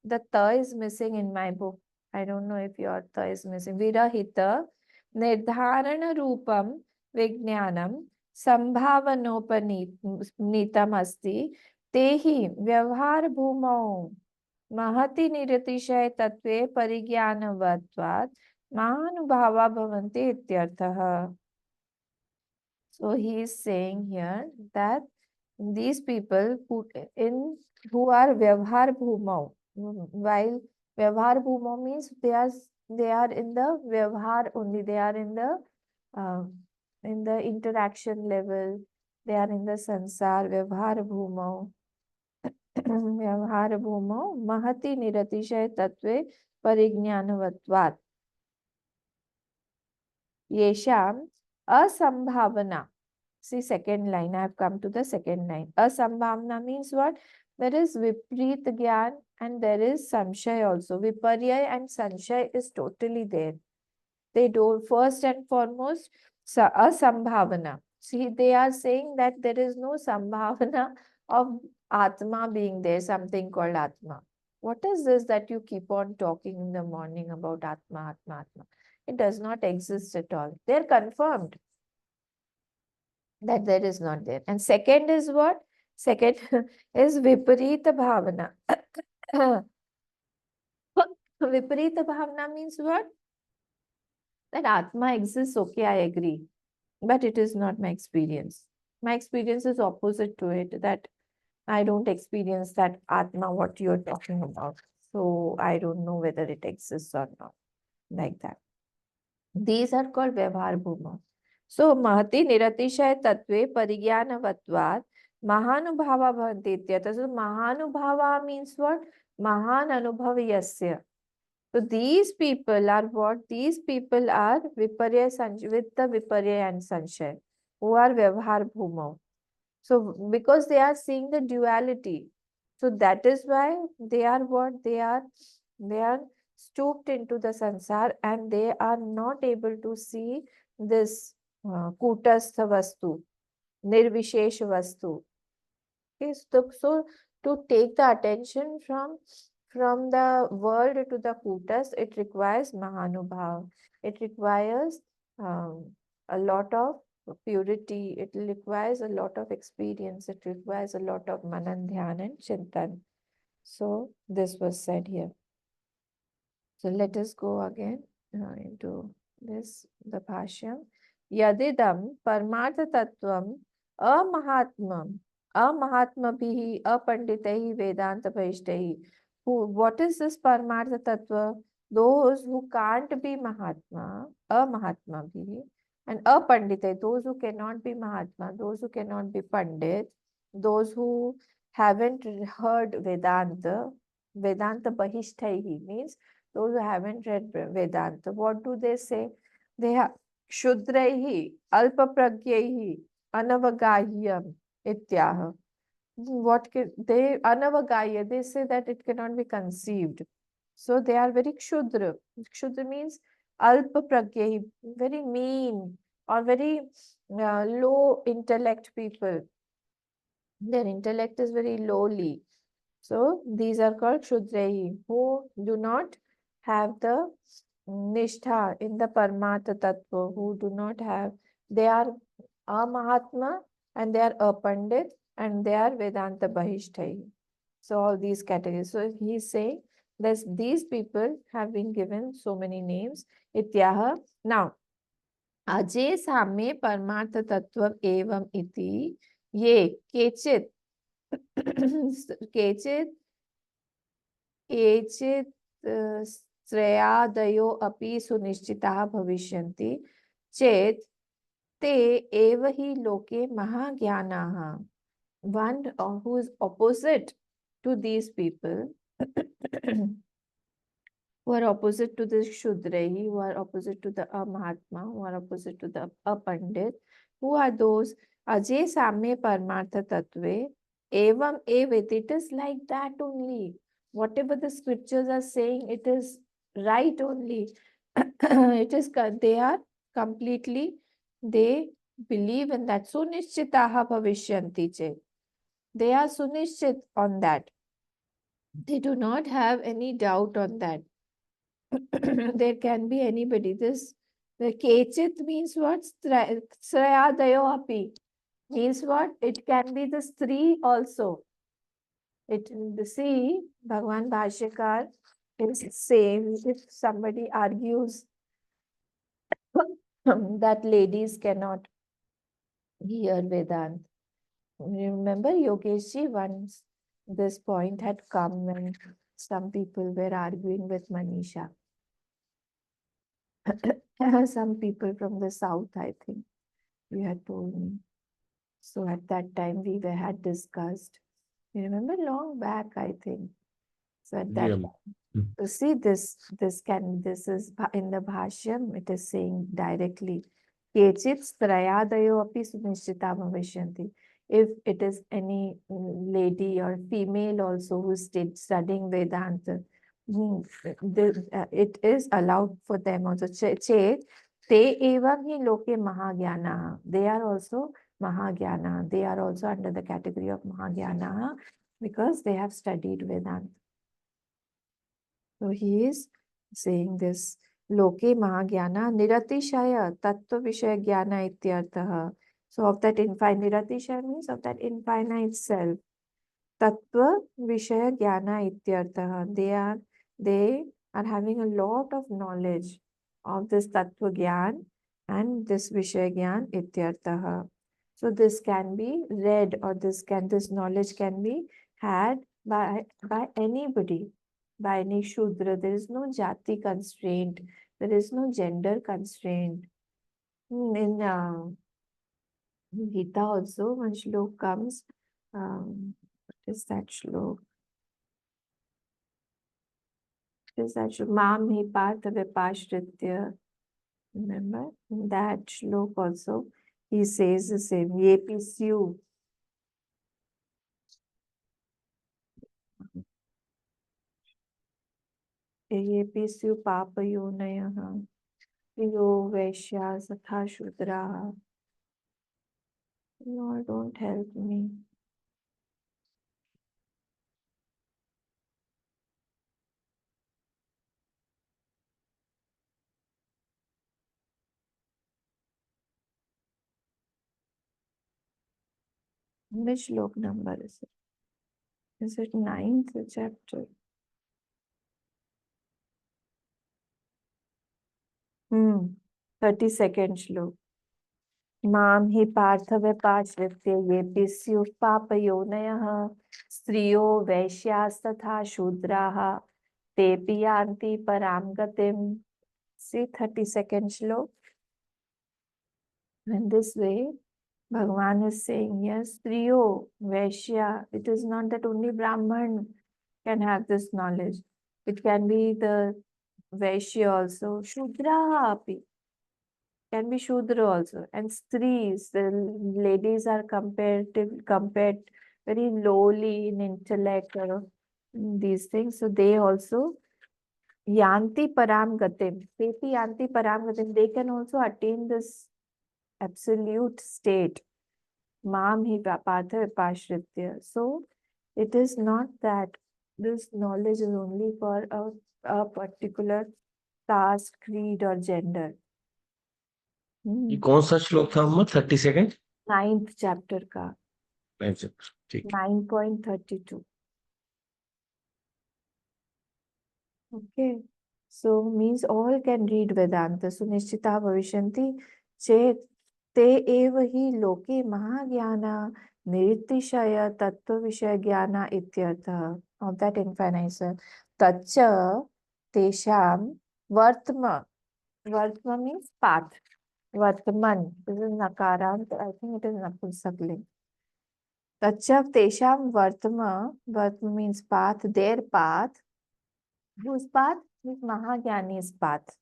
The ta is missing in my book. I don't know if your ta is missing. Virahita nirdharana rupam vijnanam sambhavanopanitam asti tehi vyavhar bhumau mahati niratiṣay tatve parigyanavadvat mahanubhava bhavanti ityartha. So he is saying here that these people who are vyavhar bhumau, while vyavhar bhumau means they are in the vyavhar only, they are in the interaction level, they are in the sansar vyavhar bhumau. व्यवहार भूमौ महति निरतिशय तत्वे परिज्ञानवत्वात् येषाम् असंभावना. See second line, I have come to the second line. Asambhavana means what? There is Vipreet Gyan and there is Samshay also. Viparya and Sanshay is totally there. They do first and foremost Asambhavana. See, they are saying that there is no Sambhavana of Atma being there, something called Atma. What is this that you keep on talking in the morning about Atma, Atma, Atma? It does not exist at all. They are confirmed that there is not there. And second is what? Second is Viparita Bhavana. Viparita Bhavana means what? That Atma exists, okay, I agree. But it is not my experience. My experience is opposite to it, that I don't experience that Atma, what you're talking about. So I don't know whether it exists or not. Like that. These are called Vyavhar Bhuma. So Mahati Niratishay Tatve Parigyanavattvat Mahanubhava Bhavanti Ityartha. So Mahanubhava means what? Mahan Anubhavayasya. So these people are what? These people are Viparya Sanshay, with the Viparya and Sanshay, who are Vyavhar Bhuma. So because they are seeing the duality, so that is why they are what? They are stooped into the sansar and they are not able to see this kutastha vastu, nirvishesh vastu. Okay, so to take the attention from the world to the kutas, it requires mahanubhav. It requires a lot of purity. It requires a lot of experience. It requires a lot of manan, dhyan and chintan. So this was said here. So let us go again into this, the Bhashyam. Yadidam parmartha tattvam amahatmam amahatmabhihi apanditaihi vedanta bhaishtahi. What is this parmartha tattva? Those who can't be Mahatma, amahatmabhihi, and apanditaihi, those who cannot be Mahatma, those who cannot be Pandit, those who haven't heard Vedanta, Vedanta Bahishthaihi means those who haven't read Vedanta. What do they say? They have Kshudraihi, Alpapragyaihi, Anavagahyam, Ityaha. What can they Anavagaya? They say that it cannot be conceived. So they are very Kshudra. Kshudra means Alpapragyahi, very mean or very low intellect people. Their intellect is very lowly. So these are called Kshudrahi, who do not have the Nishtha in the Paramatma Tattva, who do not have, they are a Mahatma and they are a Pandit and they are Vedanta Bahishtai. So all these categories. So he is saying that these people have been given so many names. Ityaha. Now, Ajay Samye Paramatma Tattva Evam Iti Ye Kechit केचित् केचित् श्रेयादयो अपि सुनिश्चिताः भविष्यन्ति चेत् ते एव हि लोके महाज्ञानाः. One who is opposite to these people who are opposite to the Shudrahi, who are opposite to the Mahatma, who are opposite to the Pandit, who are those Ajay Samye Paramartha Tattve Evam Evet. It is like that only. Whatever the scriptures are saying, it is right only. It is they are completely, they believe in that. Sunishchitaha bhavishyanti che. They are sunishchit on that. They do not have any doubt on that. There can be anybody. This the Kechit means what? Srayadayo api means what? It can be the Stri also. See, Bhagwan Bhashyakar is saying if somebody argues that ladies cannot hear Vedant. Remember Yogeshji once this point had come when some people were arguing with Manisha. Some people from the south, I think, you had told me. So at that time we had discussed. You remember long back, I think. So at that time, so see this is in the Bhashyam, it is saying directly, Kechit strayadayo api sunishchita bhavishyanti. If it is any lady or female also who is studying Vedanta, it is allowed for them also. Chet, te evam hi loke mahagyana. They are also mahagyana. They are also under the category of mahagyana because they have studied Vedanta. So he is saying this. Loke mahagyana niratishaya tattva vishaya jnana ityartha. So of that infinite, niratishaya means of that infinite self. Tattva Vishaya Jnana Ityartha. They are having a lot of knowledge of this Tattva Gyan and this Vishaya Gyan Ityartha. So this can be read or this knowledge can be had by anybody, by any Shudra. There is no jati constraint. There is no gender constraint. In Gita also, one shlok comes. What is that shlok? Is that Mam hi partha vipashritya. Remember? In that shlok also, he says the same. Ye pisyu. Ye pisyu papayonayaha. Yo vaishya satha shudraha. Lord, don't help me. Which shlok number is it? Is it 9th chapter? 32nd shlok. माम हि पार्थ व्यपाश्रित्य ये स्युः पापयोनयः स्त्रियो वैश्यास्तथा शूद्राः तेऽपि यान्ति परां गतिम्. See 32nd shlok. In this way, Bhagavan is saying, yes, Striyo, Vaishya, it is not that only Brahman can have this knowledge. It can be the Vaishya also, Shudra api. can be Shudra also. And Stris, the ladies are compared very lowly in intellect or these things. So they also Yanti Param Gatim. Teti Yanti Param Gatim. They can also attain this absolute state. Mam hi patha pashritya. So it is not that this knowledge is only for a particular caste, creed or gender. ये कौन सा श्लोक था अम्मा? 32nd 9th chapter का ठीक 9.32. Okay. So means all can read Vedanta. Sunishchita bhavishanti chet te eva hi loke mahagyana nirittishaya tattva vishaya jnana ityartha. Of that infinition. Tacha tesham vartma. Vartma means path. Vartman. This is nakarant. I think it is napumsakling. Tacha tesham vartma. Vartma means path. Their path. Whose path? Is Mahagyani's path.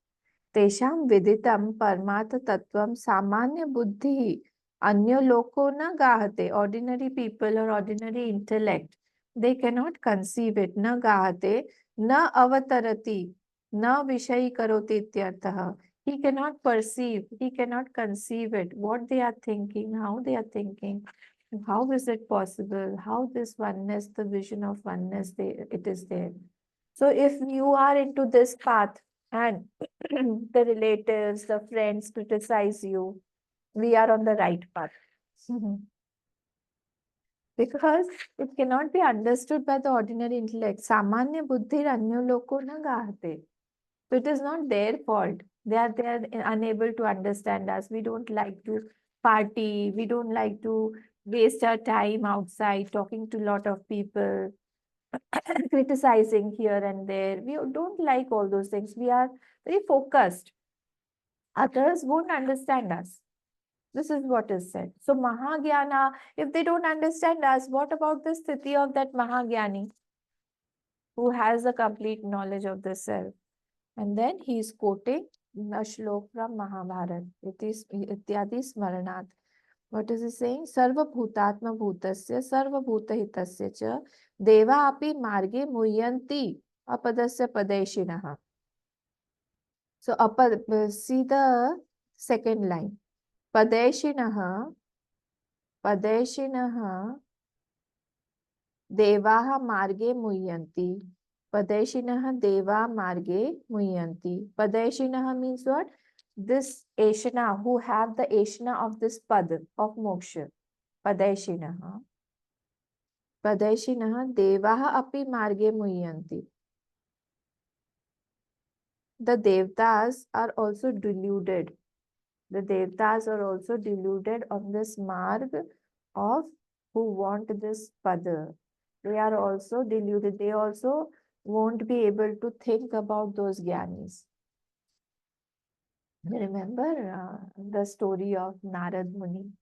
Tesham viditam parmatha tattvam samanya buddhi anyo loko na gahate. Ordinary people or ordinary intellect, they cannot conceive it. Na gahate, na avatarati, na vishayi karoti ityartha. He cannot perceive, he cannot conceive it. What they are thinking, how they are thinking. How is it possible? How this oneness, the vision of oneness, it is there. So if you are into this path and the relatives, the friends criticize you, we are on the right path. Because it cannot be understood by the ordinary intellect. Samanya buddhi anyo loko na gahate. So it is not their fault. They are unable to understand us. We don't like to party. We don't like to waste our time outside talking to a lot of people. Criticizing here and there. We don't like all those things. We are very focused. Others won't understand us. This is what is said. So Mahagyana, if they don't understand us, what about the sthiti of that Mahagyani who has the complete knowledge of the self? And then he is quoting a shlok from Mahabharata. It is Ityadi Smaranat. What is he saying? Sarva bhutatma bhutasya sarva bhutahitasya cha deva api marge muhyanti apadasya padeshinaha. So see the second line. Padeshinaha devaha marge muhyanti. Padeshinaha deva marge muhyanti. Padeshinaha means what? This Ashana, who have the Ashana of this pad of moksha. Padeshinaha. Padeshinaha devaha api marge muhyanti. The devtas are also deluded. The devtas are also deluded on this marg of who want this pada. They are also deluded. They also won't be able to think about those jnanis. Remember the story of Narad Muni?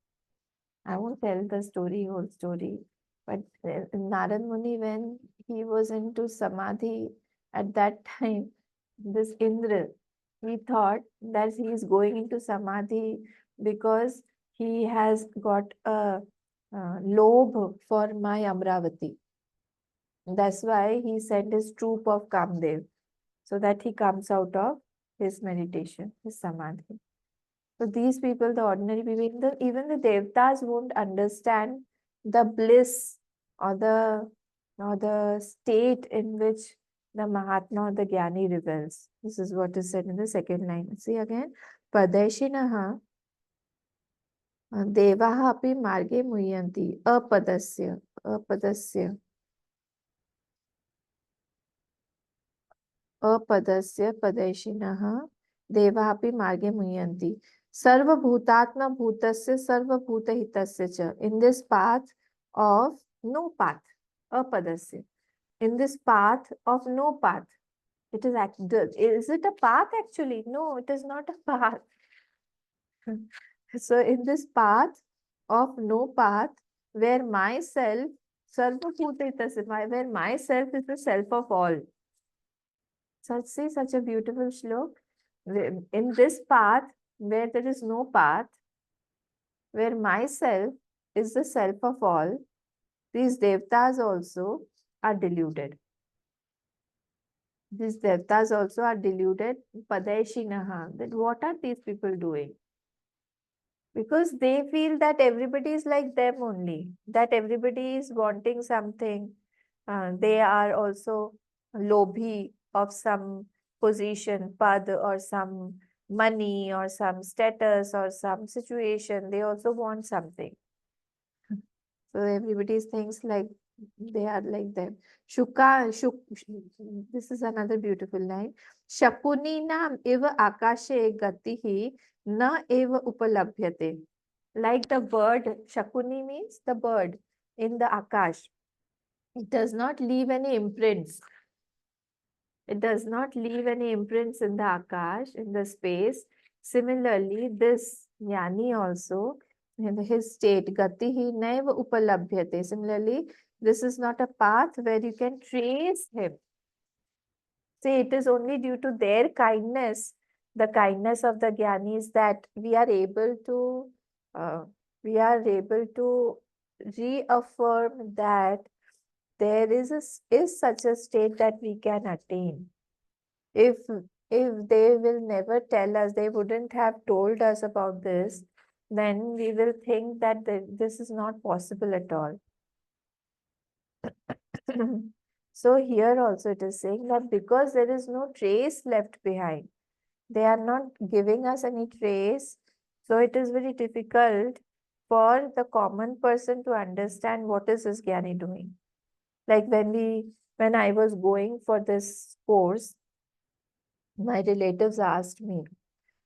I won't tell the whole story, but Narad Muni, when he was into samadhi at that time, this Indra, he thought that he is going into samadhi because he has got a lobh for my Amravati. That's why he sent his troop of Kamdev, so that he comes out of his meditation, his samadhi. So these people, the ordinary people, even the devtas won't understand the bliss or the state in which the Mahatma or the Jnani revels. This is what is said in the second line. See again, Padeshinaha devaha api marge muhyanti apadasya. Apadasya padeshinaha devapi marge muhyanti. Sarva bhutatma bhutasya sarva bhuta hitasya cha. In this path of no path. Apadasya. In this path of no path. It is it a path actually? No, it is not a path. So in this path of no path, where myself, sarva bhuta hitasya, where myself is the self of all. Such a beautiful shlok. In this path, where there is no path, where myself is the self of all, these devtas also are deluded. These devtas also are deluded. Padayashinaha. That what are these people doing? Because they feel that everybody is like them only, that everybody is wanting something. They are also lobhi of some position, pad, or some money, or some status, or some situation. They also want something. So everybody thinks like they are like them. This is another beautiful line. Shakuni nam eva akashe gatihi na eva upalabhyate. Like the bird, Shakuni means the bird in the Akash. It does not leave any imprints. It does not leave any imprints in the Akash, in the space. Similarly, this Jnani also, in his state, Gatihi Naiva Upalabhyate. Similarly, this is not a path where you can trace him. See, it is only due to their kindness, the kindness of the Jnanis, that we are able to reaffirm that there is such a state that we can attain. If they will never tell us, they wouldn't have told us about this, then we will think that this is not possible at all. So here also it is saying that because there is no trace left behind, they are not giving us any trace, so it is very difficult for the common person to understand what is this Jnani doing. Like when I was going for this course, my relatives asked me,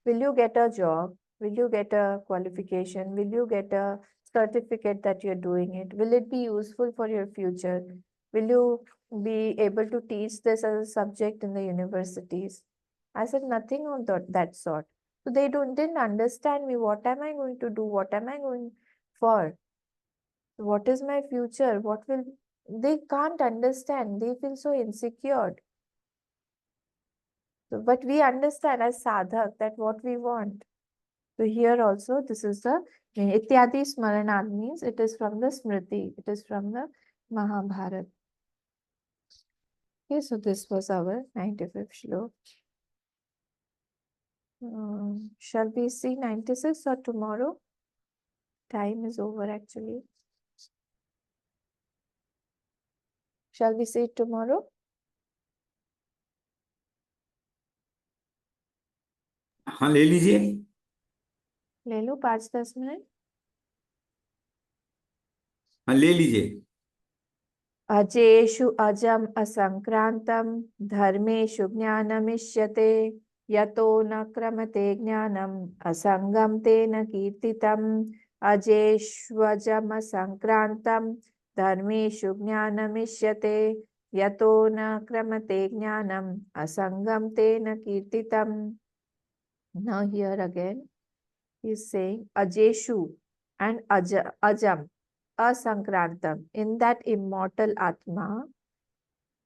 will you get a job? Will you get a qualification? Will you get a certificate that you're doing it? Will it be useful for your future? Will you be able to teach this as a subject in the universities? I said nothing of that sort. So they didn't understand me. What am I going to do? What am I going for? What is my future? They can't understand. They feel so insecure. So, but we understand as sadhak that what we want. So here also, this is the Ityadi Smaranad means it is from the Smriti, it is from the Mahabharata. Okay, so this was our 95th Shlok. Shall we see 96 or tomorrow? Time is over actually. Shall we see it tomorrow? हाँ ले लीजिए. ले लो 5-10 minute. हाँ ले लीजिए. अजेषु अजम असंक्रांतम धर्मेषु ज्ञानमिष्यते यतो न क्रमते ज्ञानम असंगम तेन कीर्तितम अजेष्वजम असंक्रांतम धर्मेषु ज्ञानमिष्यते यतो न क्रमते ज्ञानम असंगम तेन कीर्तितम. Now here again he is saying ajeshu and ajam asankrantam, in that immortal atma.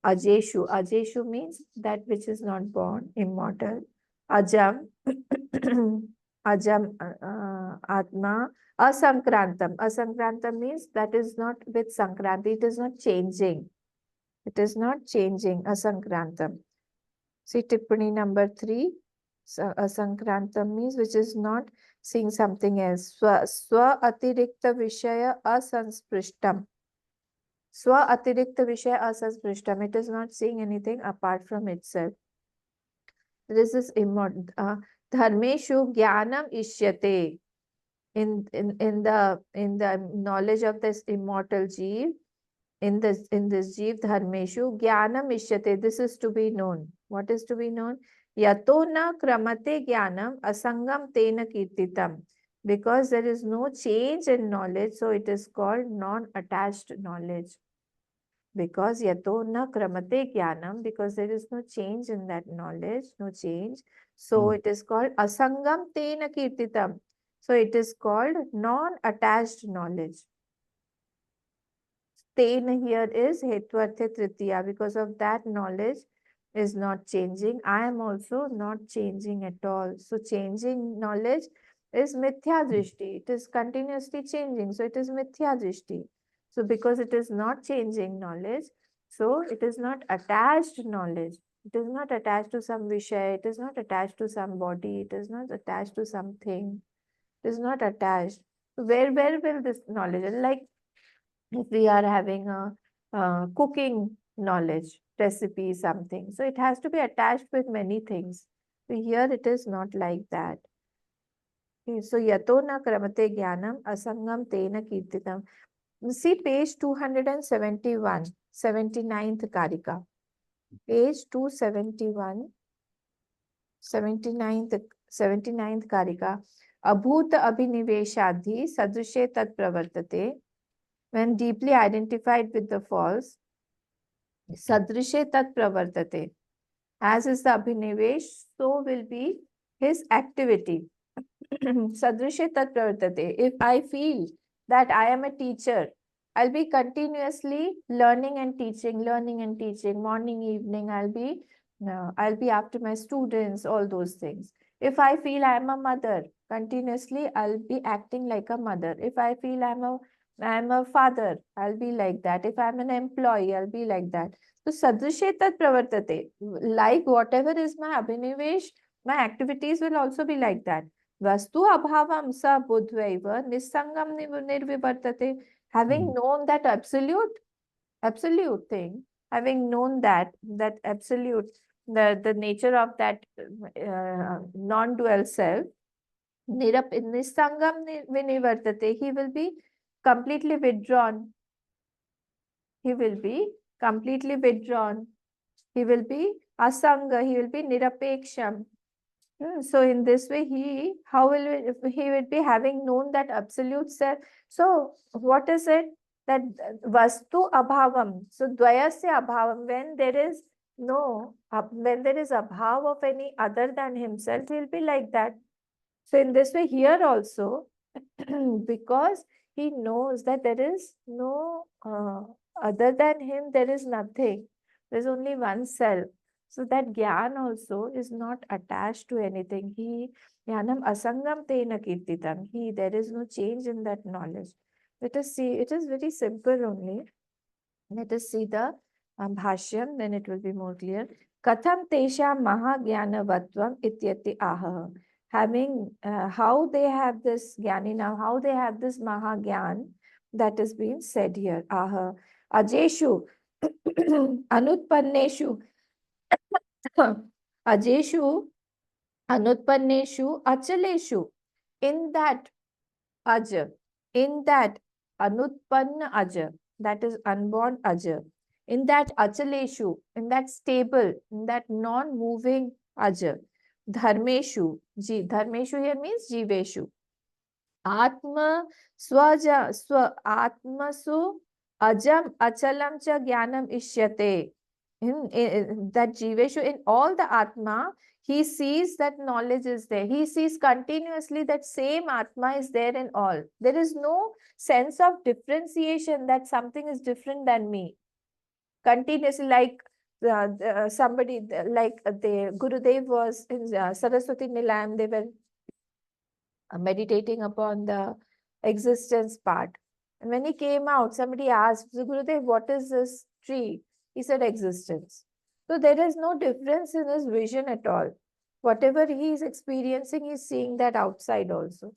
Ajeshu means that which is not born, immortal. Ajam ajam atma. Asankrantam means that is not with sankranti, it is not changing. It is not changing. Asankrantam. See Tippani number 3. Asankrantam means which is not seeing something else. Swa atirikta vishaya asansprishtam. Swa atirikta vishaya asansprishtam. It is not seeing anything apart from itself. This is immortal. Dharmeshu jnanam ishyate. In the knowledge of this immortal jeev, in this jeev dharmeshu jnanam ishyate. This is to be known. What is to be known? Yato na kramate jnanam asangam tena kirtitam. Because there is no change in knowledge, so it is called non-attached knowledge. Because yato na kramate jnanam, because there is no change in that knowledge, no change. So it is called asangam tena kirtitam. So it is called non-attached knowledge. Ten here is Hetvarthe Tritiya. Because of that knowledge, is not changing. I am also not changing at all. So changing knowledge is mithya drishti. It is continuously changing. So it is mithya drishti. So because it is not changing knowledge, so it is not attached knowledge. It is not attached to some vishay. It is not attached to some body. It is not attached to something. It is not attached. So where will this knowledge? Like if we are having a cooking knowledge, recipe, something. So it has to be attached with many things. So here it is not like that. Okay, so yato na kramate jnanam asangam tena kirtitam. See page 271, 79th karika. Page 271, 79th karika. Abhut abhiniveshadhi sadrishe tat pravartate. When deeply identified with the false, sadrishe tat pravartate. As is the abhinivesh, so will be his activity. Sadrishe tat pravartate. If I feel that I am a teacher, I'll be continuously learning and teaching, morning, evening. I'll be after my students, all those things. If I feel I am a mother, continuously I'll be acting like a mother. If I feel I'm a father, I'll be like that. If I'm an employee, I'll be like that. So sadrishe tat pravartate. Like whatever is my abhinivesh, my activities will also be like that. Vastu abhavam sa budhvaiva nisangam nirvivartate. Having known that absolute thing, having known that absolute, the nature of that non-dual self, nisangam vinivartate, he will be completely withdrawn. He will be completely withdrawn. He will be asanga, he will be nirapeksham. So in this way, how will he would be having known that absolute self? So what is it? That vastu abhavam. So dvayasya abhavam. When there is when there is abhav of any other than himself, he will be like that. So in this way, here also, because he knows that there is no other than him, there is nothing. There is only one self. So that jnana also is not attached to anything. Jnanam asangam tena kirtitam. There is no change in that knowledge. Let us see, it is very simple only. Let us see the bhashyam, then it will be more clear. Katham tesha mahajnanavatvam ityati aha. Having, how they have this jnani now, how they have this mahagyan, that is being said here. Aha. Ajeshu, anutpanneshu, ajeshu, anutpanneshu, achaleshu. In that aja, in that anutpanna aja, that is unborn aja, in that achaleshu, in that stable, in that non-moving aja, dharmeshu, dharmeshu here means jiveshu, atma swaja, atmasu ajam achalam cha jnanam ishyate. In that jiveshu, in all the atma, he sees that knowledge is there. He sees continuously that same atma is there in all. There is no sense of differentiation that something is different than me. Continuously, like somebody, like the Gurudev was in Saraswati Nilayam, they were meditating upon the existence part. And when he came out, somebody asked, Gurudev, what is this tree? He said, existence. So there is no difference in his vision at all. Whatever he is experiencing, he is seeing that outside also.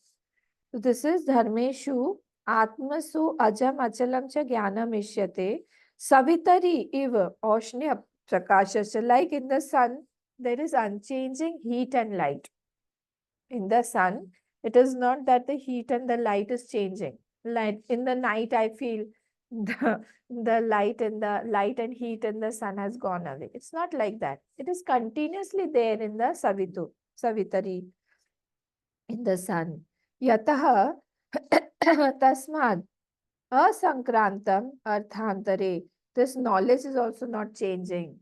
So this is dharmeshu atmasu ajam achalam cha jnanam ishyate savitari iva oshnya prakashasya. Like in the sun, there is unchanging heat and light. In the sun, it is not that the heat and the light is changing. Like in the night, I feel the light and heat in the sun has gone away. It's not like that. It is continuously there in the savitari, in the sun. Yataha tasmad asankrantam arthantare. This knowledge is also not changing.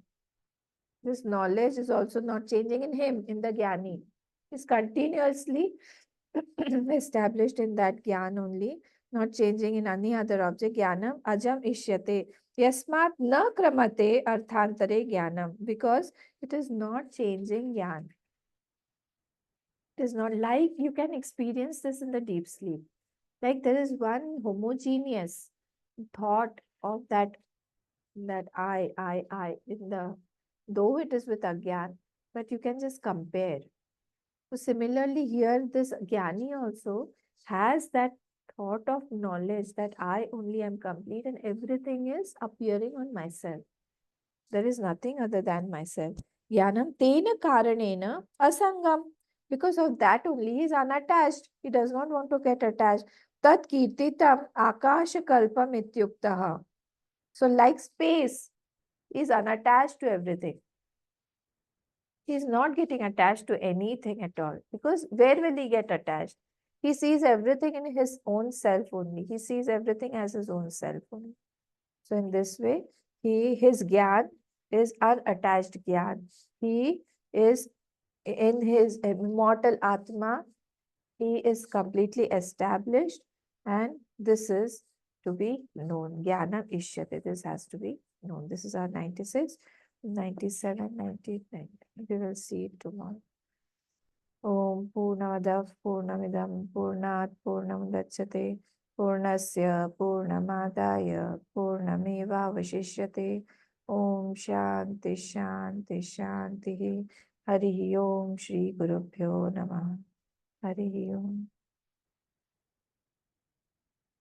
This knowledge is also not changing in him, in the jnani. Is continuously established in that jnana only, not changing in any other object. Jnanam ajam ishyate. Yasmat na kramate arthantare jnanam, because it is not changing jnana. It is not like you can experience this in the deep sleep. Like there is one homogeneous thought of that I in the, though it is with agyan, but you can just compare. So similarly here, this Jnani also has that thought of knowledge that I only am complete and everything is appearing on myself. There is nothing other than myself. Jnanam tena karanena asangam. Because of that only he is unattached. He does not want to get attached. Tat kirtitam akasha kalpam ityuktaha. So like space is unattached to everything. He is not getting attached to anything at all. Because where will he get attached? He sees everything in his own self only. He sees everything as his own self only. So in this way, his gyan is unattached gyan. He is in his immortal Atma. He is completely established, and this is to be known. Jnana Ishyate. This has to be known. This is our 96, 97, 99. We will see it tomorrow. Om Purnamadav Purnamidam Purnat Purnamudachyate Purnasya Purnamadaya Purnameva Vashishyate. Om Shanti Shanti Shanti. Hari Om Shri Gurubhyo Namah. Hari Om.